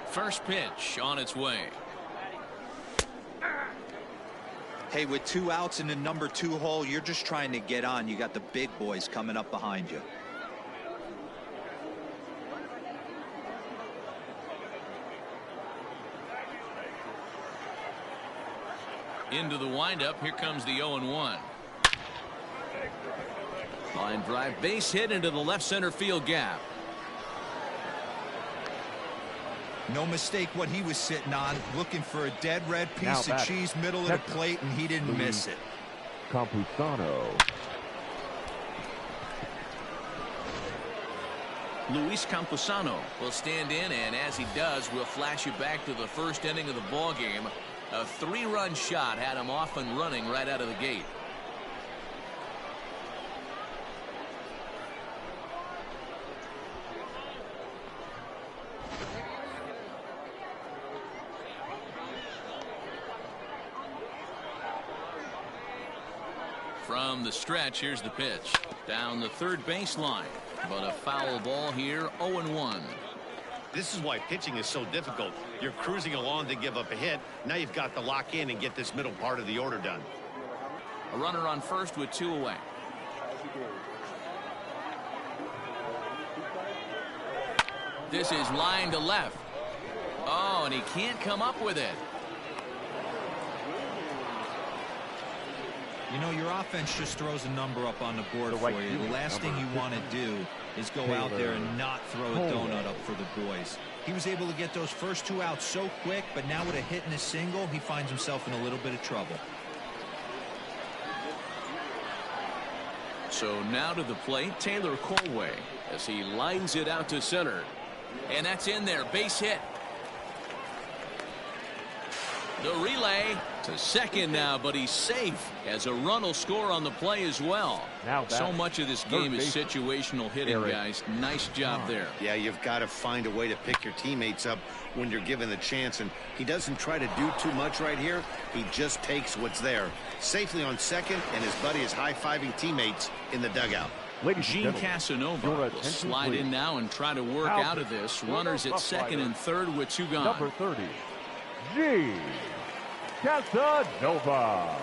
First pitch on its way. Hey, with 2 outs in the number 2 hole, you're just trying to get on. You got the big boys coming up behind you. Into the windup. Here comes the 0-1. Line drive, base hit into the left center field gap. No mistake what he was sitting on, looking for a dead red piece of cheese middle of the plate, and he didn't miss it. Campusano. Luis Campusano will stand in, and as he does, we'll flash you back to the first inning of the ball game. A 3-run shot had him off and running right out of the gate. From the stretch, here's the pitch. Down the third baseline. But a foul ball here, 0-1. This is why pitching is so difficult. You're cruising along to give up a hit. Now you've got to lock in and get this middle part of the order done. A runner on first with 2 away. This is line to left. Oh, and he can't come up with it. You know, your offense just throws a number up on the board for you. The last thing you want to do is go out there and not throw a donut up for the boys. He was able to get those first 2 outs so quick, but now with a hit and a single, he finds himself in a little bit of trouble. So now to the plate, Taylor Colway, as he lines it out to center. And that's in there, base hit. The relay to second now, but he's safe as a run will score on the play as well. Now so much of this game is situational hitting, guys. Nice job there. Yeah, you've got to find a way to pick your teammates up when you're given the chance, and he doesn't try to do too much right here. He just takes what's there. Safely on second, and his buddy is high-fiving teammates in the dugout. Gene Casanova will slide in now and try to work out of this. Runners at second and third with 2 gone. Number 30, Gene Casanova.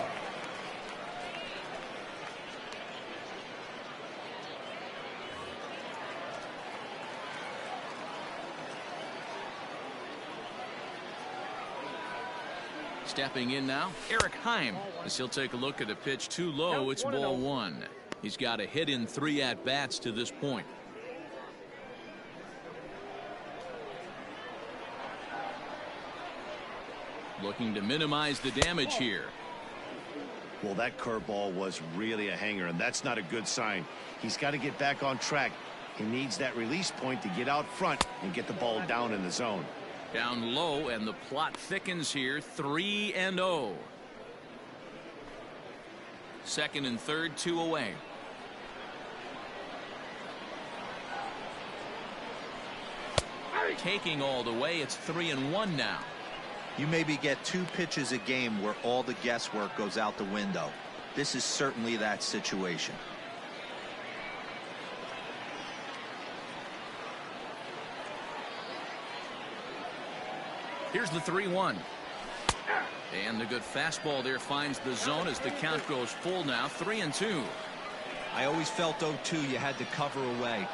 Stepping in now, Eric Heim, as he'll take a look at a pitch too low. It's ball 1. He's got a hit in 3 at-bats to this point. Looking to minimize the damage here. Well, that curveball was really a hanger, and that's not a good sign. He's got to get back on track. He needs that release point to get out front and get the ball down in the zone. Down low, and the plot thickens here. 3-0. Second and third, 2 away. Taking all the way, it's 3-1 now. You maybe get 2 pitches a game where all the guesswork goes out the window. This is certainly that situation. Here's the 3-1. And the good fastball there finds the zone as the count goes full now. 3-2. I always felt 0-2 you had to cover away.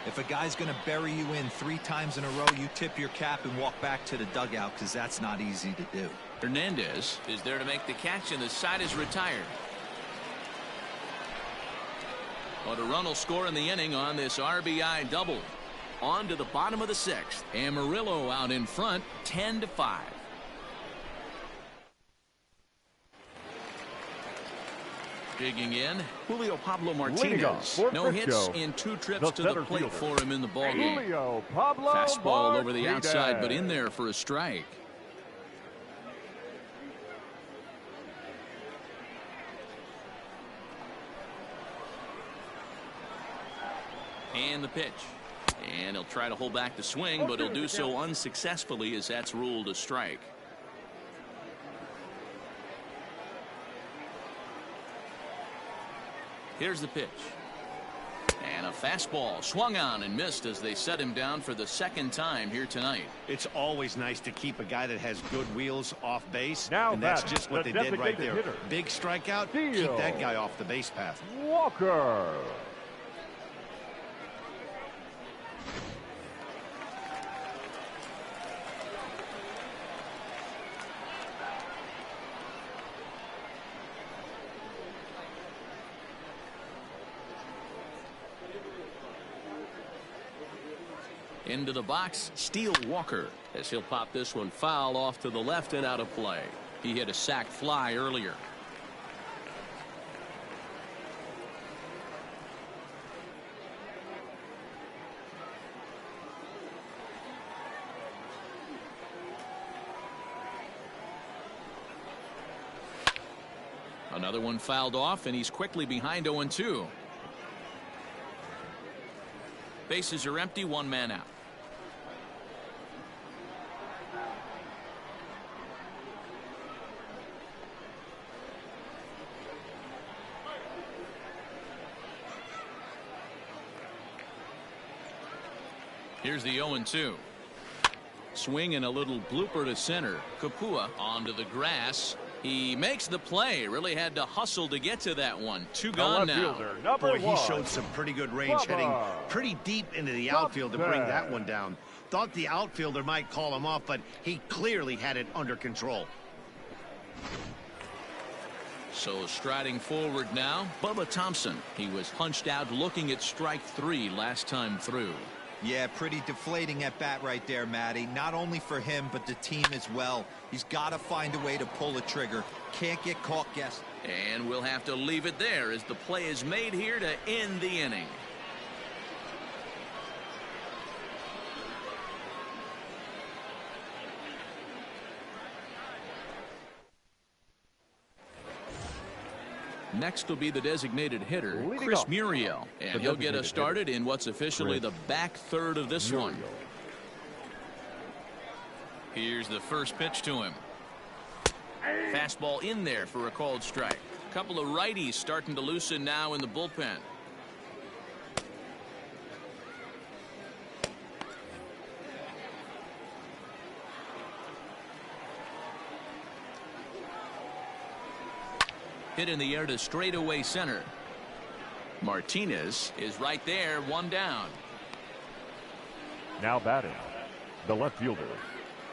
If a guy's going to bury you in 3 times in a row, you tip your cap and walk back to the dugout, because that's not easy to do. Hernandez is there to make the catch, and the side is retired. But a run will score in the inning on this RBI double. On to the bottom of the 6th. Amarillo out in front, 10-5. Digging in, Julio Pablo Martinez. No hits in 2 trips to the plate for him in the ballgame. Fastball over the outside, but in there for a strike. And the pitch. And he'll try to hold back the swing, but he'll do so unsuccessfully as that's ruled a strike. Here's the pitch. And a fastball swung on and missed as they set him down for the 2nd time here tonight. It's always nice to keep a guy that has good wheels off base. Now and that's just what they did right there. Hitter. Big strikeout. Keep that guy off the base path. Walker. Into the box, Steele Walker, as he'll pop this one foul off to the left and out of play. He hit a sac fly earlier. Another one fouled off, and he's quickly behind 0-2. Bases are empty, 1 man out. Here's the 0-2. Swing and a little blooper to center. Kapua onto the grass. He makes the play. Really had to hustle to get to that one. 2 gone now. Boy, he showed some pretty good range, heading pretty deep into the outfield to bring that one down. Thought the outfielder might call him off, but he clearly had it under control. So striding forward now, Bubba Thompson. He was punched out looking at strike 3 last time through. Yeah, pretty deflating at bat right there, Matty. Not only for him, but the team as well. He's got to find a way to pull the trigger. Can't get caught guessing. And we'll have to leave it there as the play is made here to end the inning. Next will be the designated hitter, Chris Muriel, and he'll get us started in what's officially the back third of this one. Here's the first pitch to him. Fastball in there for a called strike. A couple of righties starting to loosen now in the bullpen. Hit in the air to straightaway center. Martinez is right there, 1 down. Now batting, the left fielder,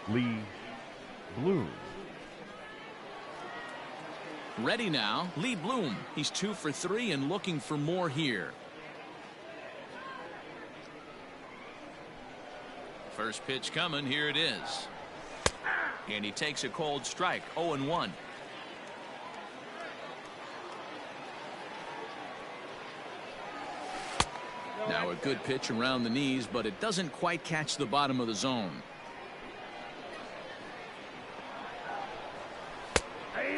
Lee Bloom. Ready now, Lee Bloom. He's 2 for 3 and looking for more here. First pitch coming, here it is. And he takes a cold strike, 0-1. Now a good pitch around the knees, but it doesn't quite catch the bottom of the zone.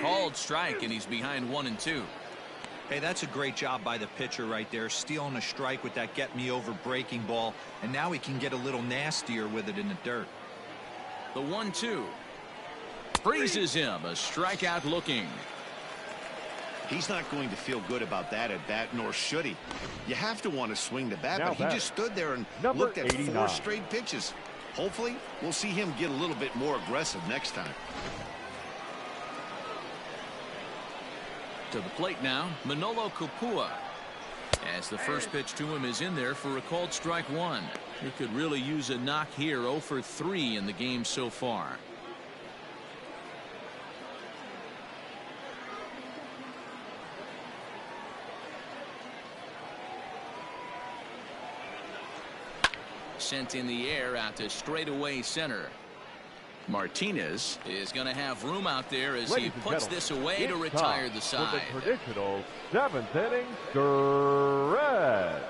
Called strike, and he's behind 1-2. Hey, that's a great job by the pitcher right there, stealing a strike with that get-me-over breaking ball, and now he can get a little nastier with it in the dirt. The 1-2. Freezes him, a strikeout looking. He's not going to feel good about that at bat, nor should he. You have to want to swing the bat, but he just stood there and looked at 4 straight pitches. Hopefully, we'll see him get a little bit more aggressive next time. To the plate now, Manolo Kapua. As the first pitch to him is in there for a called strike one. He could really use a knock here. 0 for 3 in the game so far. Sent in the air out to straightaway center. Martinez is going to have room out there as he puts this away to retire the side. For the traditional 7th inning stretch.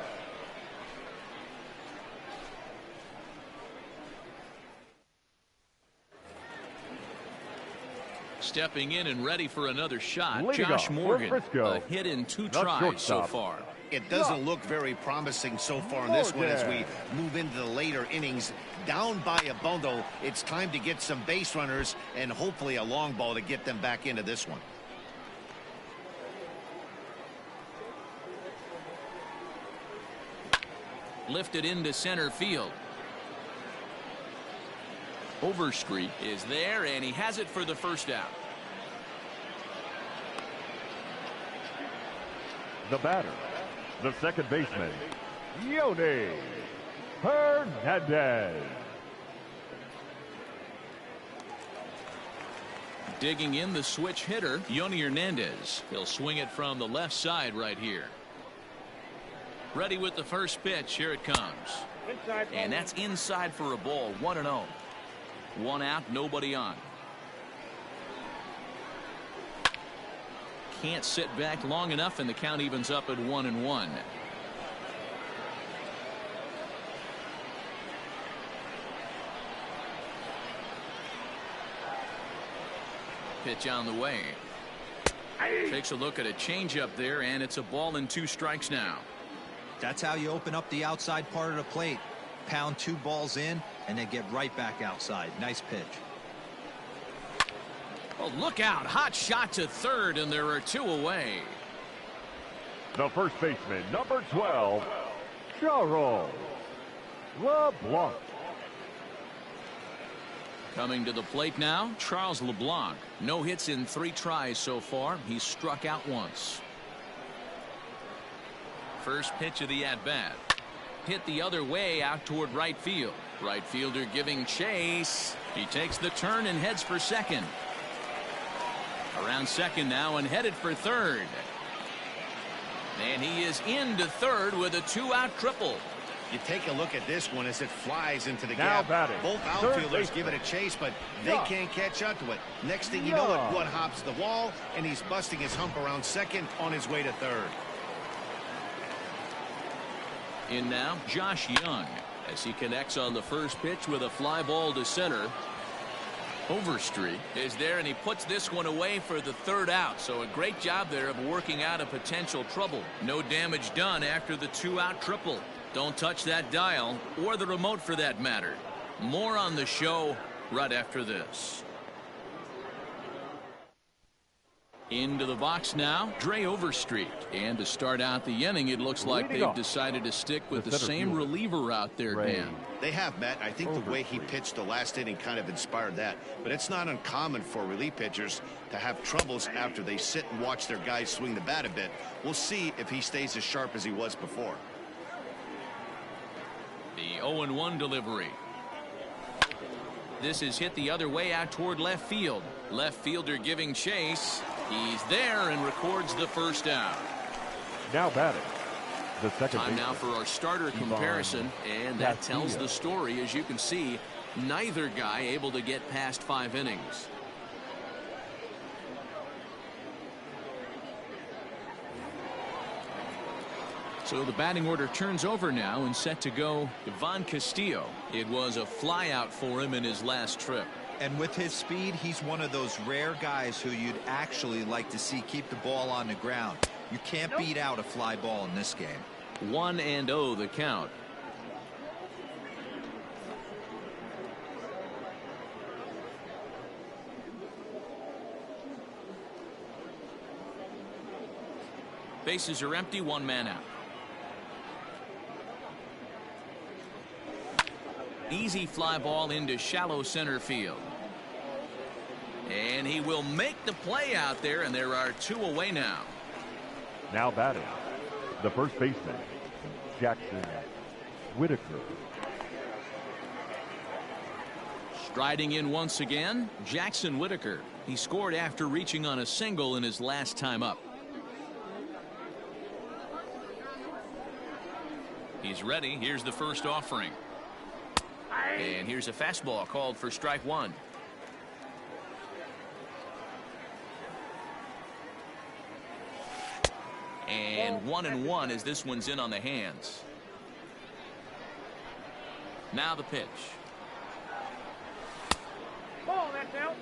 Stepping in and ready for another shot, Leading Josh Morgan. Frisco, a hit in 2 the tries so shortstop. far. It doesn't look very promising so far in this one as we move into the later innings. Down by a bundle, it's time to get some base runners and hopefully a long ball to get them back into this one. Lifted into center field. Overstreet is there, and he has it for the first out. The batter, the second baseman, Yoni Hernandez. Digging in the switch hitter, Yoni Hernandez. He'll swing it from the left side right here. Ready with the first pitch. Here it comes. And that's inside for a ball. 1-0. 1 out, nobody on. Can't sit back long enough, and the count evens up at 1-1. Pitch on the way. Takes a look at a changeup there, and it's a ball and 2 strikes now. That's how you open up the outside part of the plate. Pound 2 balls in and then get right back outside. Nice pitch. Oh, look out. Hot shot to third, and there are 2 away. The first baseman, number 12, Charles LeBlanc. Coming to the plate now, Charles LeBlanc. No hits in 3 tries so far. He's struck out once. First pitch of the at-bat. Hit the other way out toward right field. Right fielder giving chase. He takes the turn and heads for second. Around second now and headed for third. And he is into third with a 2-out triple. You take a look at this one as it flies into the Now gap. batting, Both outfielders give it a chase, but they can't catch up to it. Next thing you know it, one hops the wall, and he's busting his hump around second on his way to third. In now, Josh Young, as he connects on the first pitch with a fly ball to center. Overstreet is there, and he puts this one away for the 3rd out. So a great job there of working out a potential trouble. No damage done after the 2-out triple. Don't touch that dial, or the remote for that matter. More on the show right after this. Into the box now, Dre Overstreet. And to start out the inning, it looks like they've decided to stick with the same reliever out there, Dan. They have, Matt. I think the way he pitched the last inning kind of inspired that. But it's not uncommon for relief pitchers to have troubles after they sit and watch their guys swing the bat a bit. We'll see if he stays as sharp as he was before. The 0-1 delivery. This is hit the other way out toward left field. Left fielder giving chase. He's there and records the first out. Now batting, the second Time baseman. now for our starter comparison, and that tells the story. As you can see, neither guy able to get past 5 innings. So the batting order turns over now and set to go Ivan Castillo. It was a flyout for him in his last trip. And with his speed, he's one of those rare guys who you'd actually like to see keep the ball on the ground. You can't beat out a fly ball in this game. 1-0 the count. Bases are empty, 1 man out. Easy fly ball into shallow center field. And he will make the play out there, and there are 2 away now. Now batting, the first baseman, Jackson Whitaker. Striding in once again, Jackson Whitaker. He scored after reaching on a single in his last time up. He's ready. Here's the first offering. And here's a fastball called for strike 1. And 1-1 as this one's in on the hands. Now the pitch. Ball, that's out.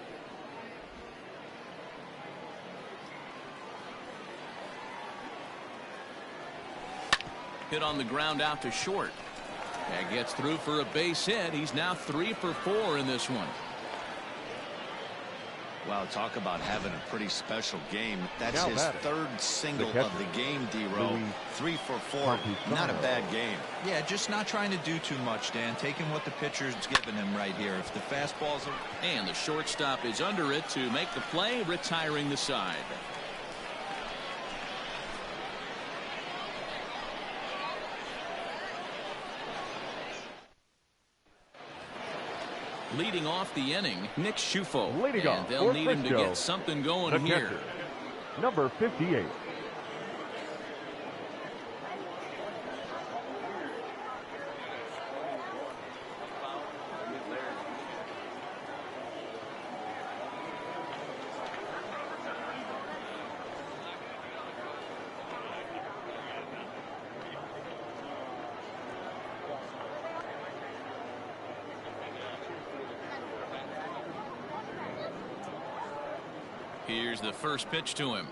Hit on the ground out to short. That gets through for a base hit. He's now 3 for 4 in this one. Wow, talk about having a pretty special game. That's Now his batting, 3rd single the of the game, D-Row. 3 for 4. Not a bad game. Yeah, just not trying to do too much, Dan. Taking what the pitcher's giving him right here. If the fastball's And the shortstop is under it to make the play, retiring the side. Leading off the inning, Nick Schufo. Leading and off they'll for need him to Frisco, get something going the here. catcher, number 58. Here's the first pitch to him.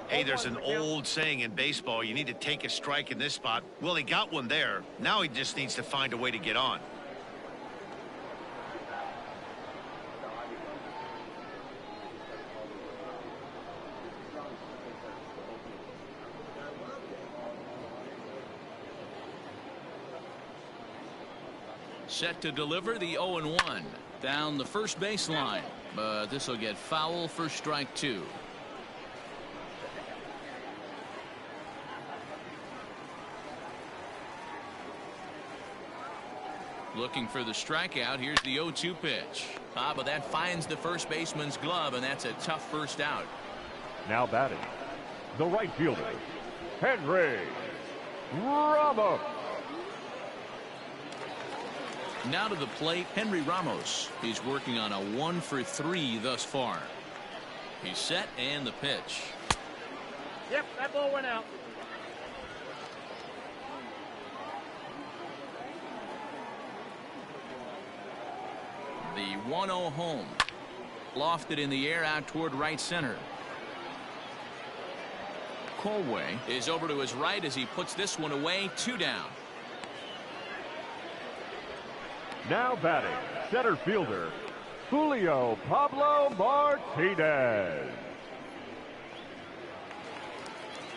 Hey, there's an old saying in baseball, you need to take a strike in this spot. Well, he got one there. Now he just needs to find a way to get on. Set to deliver the 0-1 down the first baseline, but this will get foul for strike 2. Looking for the strikeout. Here's the 0-2 pitch. But that finds the first baseman's glove, and that's a tough first out. Now batting, the right fielder, Henry Ramos. Now to the plate, Henry Ramos. He's working on a 1 for 3 thus far. He's set, and the pitch. Yep, that ball went out. The 1-0 home. Lofted in the air out toward right center. Colway is over to his right as he puts this one away. 2 down. Now batting, center fielder, Julio Pablo Martinez.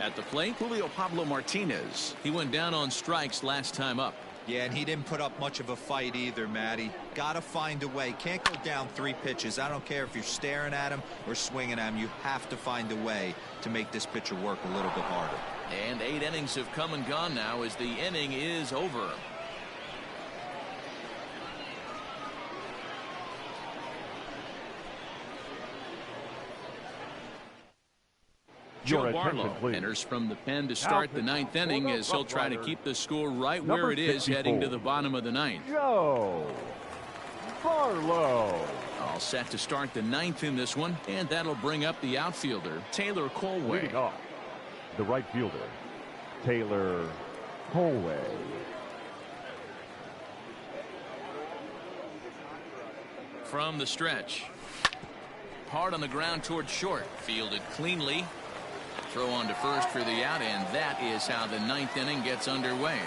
At the plate, Julio Pablo Martinez. He went down on strikes last time up. Yeah, and he didn't put up much of a fight either, Matty. Gotta find a way. Can't go down 3 pitches. I don't care if you're staring at him or swinging at him. You have to find a way to make this pitcher work a little bit harder. And 8 innings have come and gone now as the inning is over. Joe Barlow enters from the pen to start the 9th inning as he'll try to keep the score right where it is heading to the bottom of the 9th. Joe Barlow. All set to start the 9th in this one, and that'll bring up the outfielder, Taylor Colway. Leading off, the right fielder, Taylor Colway. From the stretch. Hard on the ground toward short. Fielded cleanly. Throw on to first for the out, and that is how the 9th inning gets underway.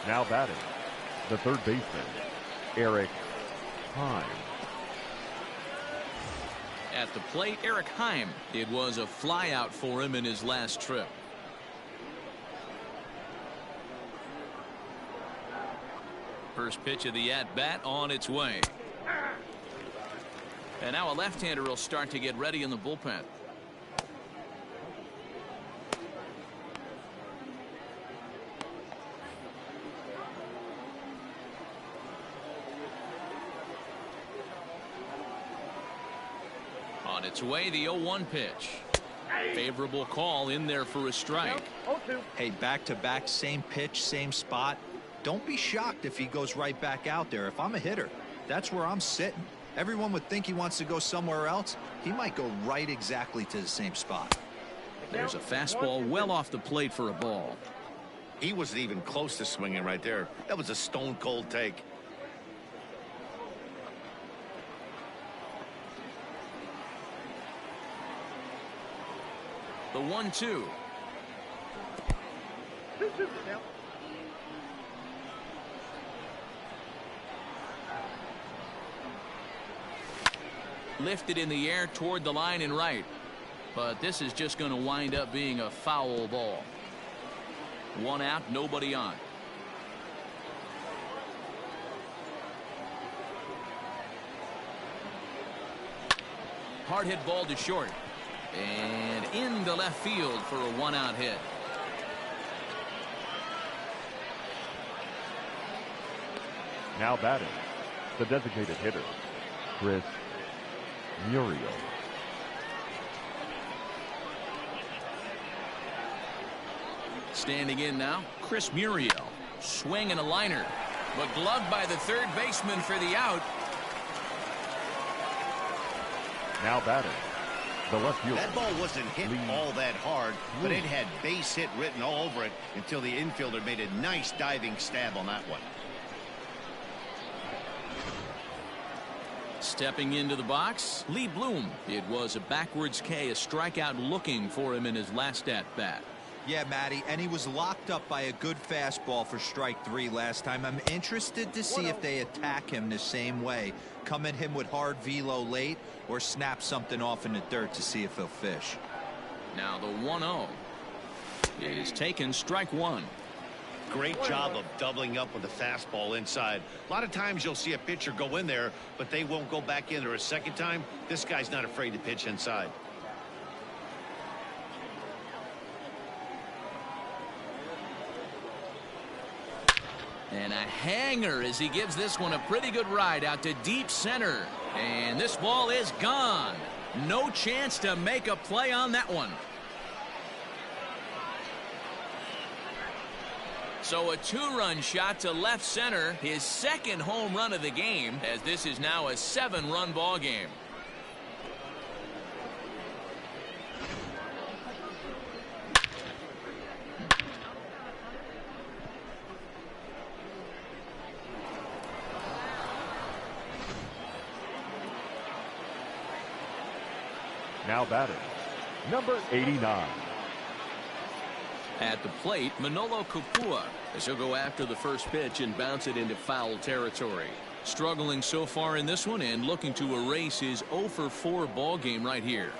Now batting, the third baseman, Eric Heim. At the plate, Eric Heim. It was a flyout for him in his last trip. First pitch of the at-bat on its way. And now a left-hander will start to get ready in the bullpen. On its way, the 0-1 pitch. Favorable call in there for a strike. Hey, back-to-back, same pitch, same spot. Don't be shocked if he goes right back out there. If I'm a hitter, that's where I'm sitting. Everyone would think he wants to go somewhere else. He might go right exactly to the same spot. There's a fastball well off the plate for a ball. He wasn't even close to swinging right there. That was a stone-cold take. The 1-2. Lifted in the air toward the line and right. But this is just going to wind up being a foul ball. One out, nobody on. Hard hit ball to short. And into left field for a one-out hit. Now batting, the designated hitter, Chris Muriel. Standing in now, Chris Muriel. Swing and a liner, but gloved by the third baseman for the out. Now batting, the left fielder. That ball wasn't hit all that hard, but it had base hit written all over it until the infielder made a nice diving stab on that one. Stepping into the box, Lee Bloom. It was a backwards K, a strikeout looking for him in his last at-bat. Yeah, Matty, and he was locked up by a good fastball for strike 3 last time. I'm interested to see if they attack him the same way. Come at him with hard velo late or snap something off in the dirt to see if he'll fish. Now the 1-0 is taken, strike 1. Great job of doubling up with a fastball inside. A lot of times you'll see a pitcher go in there, but they won't go back in there a second time. This guy's not afraid to pitch inside. And a hanger as he gives this one a pretty good ride out to deep center. And this ball is gone. No chance to make a play on that one. So a 2-run shot to left center, his second home run of the game, as this is now a 7-run ball game. Now batting, number 89. At the plate, Manolo Kupua, as he'll go after the first pitch and bounce it into foul territory. Struggling so far in this one and looking to erase his 0-for-4 ball game right here.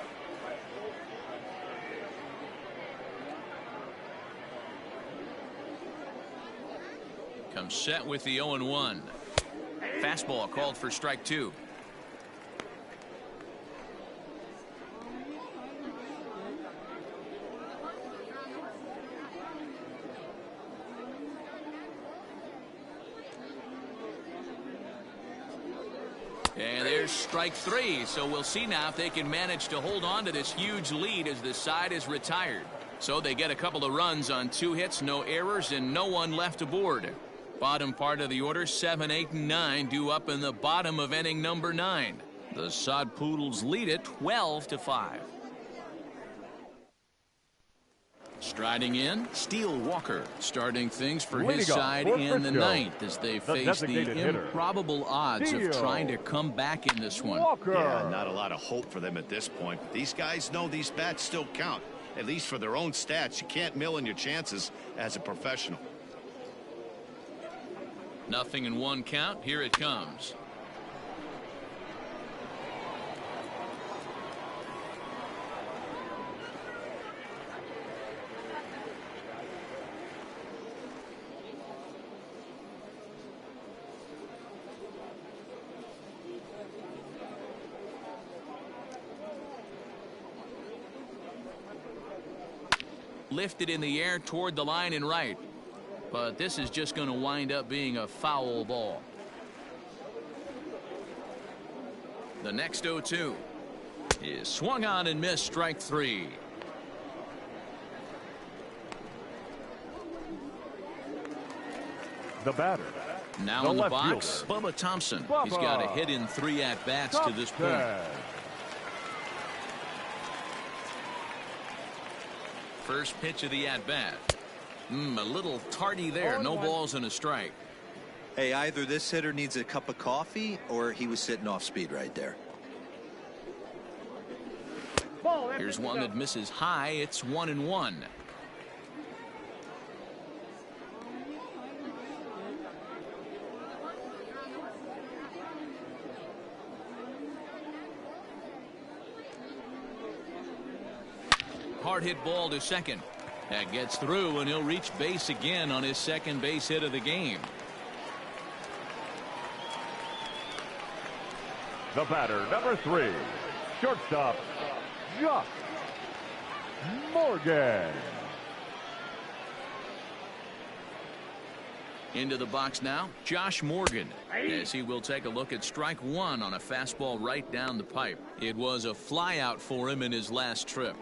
Comes set with the 0-1. Fastball called for strike 2. And there's strike 3, so we'll see now if they can manage to hold on to this huge lead as the side is retired. So they get a couple of runs on 2 hits, no errors, and no one left aboard. Bottom part of the order, 7, 8, and 9 due up in the bottom of inning number 9. The Sod Poodles lead it 12-5. Striding in, Steele Walker, starting things for his side in the 9th as they face the improbable odds of trying to come back in this one. Yeah, not a lot of hope for them at this point. These guys know these bats still count, at least for their own stats. You can't mill in your chances as a professional. 0-1 count. Here it comes. lifted in the air toward the line and right. But this is just going to wind up being a foul ball. The next 0-2 is swung on and missed, strike 3. The batter. Now in the box, Bubba Thompson. He's got a hit in 3 at-bats to this point. First pitch of the at-bat. A little tardy there. No balls and a strike. Hey, either this hitter needs a cup of coffee or he was sitting off speed right there. Here's one that misses high. It's 1-1. Hard hit ball to second. That gets through, and he'll reach base again on his second base hit of the game. The batter, number 3, shortstop, Josh Morgan. Into the box now, Josh Morgan, as he will take a look at strike 1 on a fastball right down the pipe. It was a flyout for him in his last trip.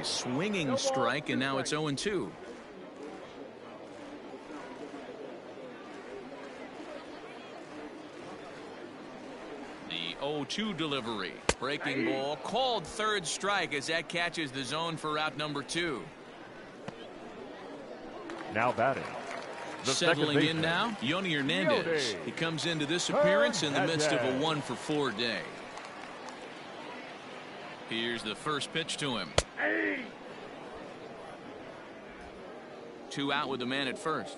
Swinging strike, and now it's 0-2. The 0-2 delivery. Breaking ball called third strike as that catches the zone for out number 2. Now batting. Settling in now, Yoni Hernandez. He comes into this appearance in the midst of a 1-for-4 day. Here's the first pitch to him. 2 out with the man at first.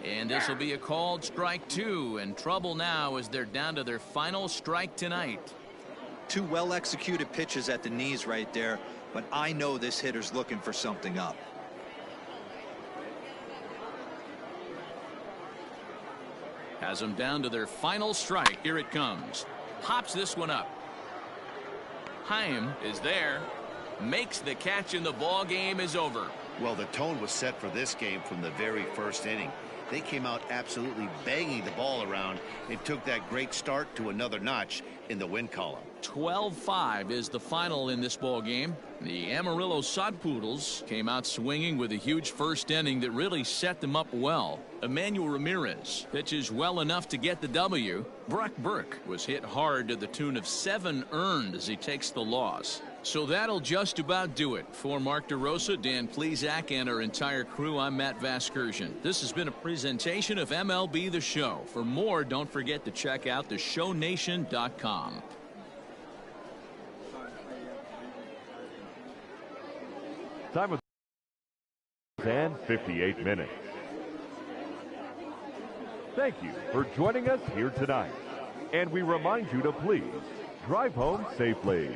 And this will be a called strike 2, and trouble now as they're down to their final strike tonight. 2 well-executed pitches at the knees right there, but I know this hitter's looking for something up. Has them down to their final strike. Here it comes. Pops this one up. Haim is there. Makes the catch, and the ball game is over. Well, the tone was set for this game from the very first inning. They came out absolutely banging the ball around and took that great start to another notch in the win column. 12-5 is the final in this ball game. The Amarillo Sod Poodles came out swinging with a huge first inning that really set them up well. Emmanuel Ramirez pitches well enough to get the W. Brock Burke was hit hard to the tune of 7 earned as he takes the loss. So that'll just about do it. For Mark DeRosa, Dan Plesac, and our entire crew, I'm Matt Vasgersian. This has been a presentation of MLB The Show. For more, don't forget to check out theshownation.com. Time of 58 minutes. Thank you for joining us here tonight. And we remind you to please drive home safely.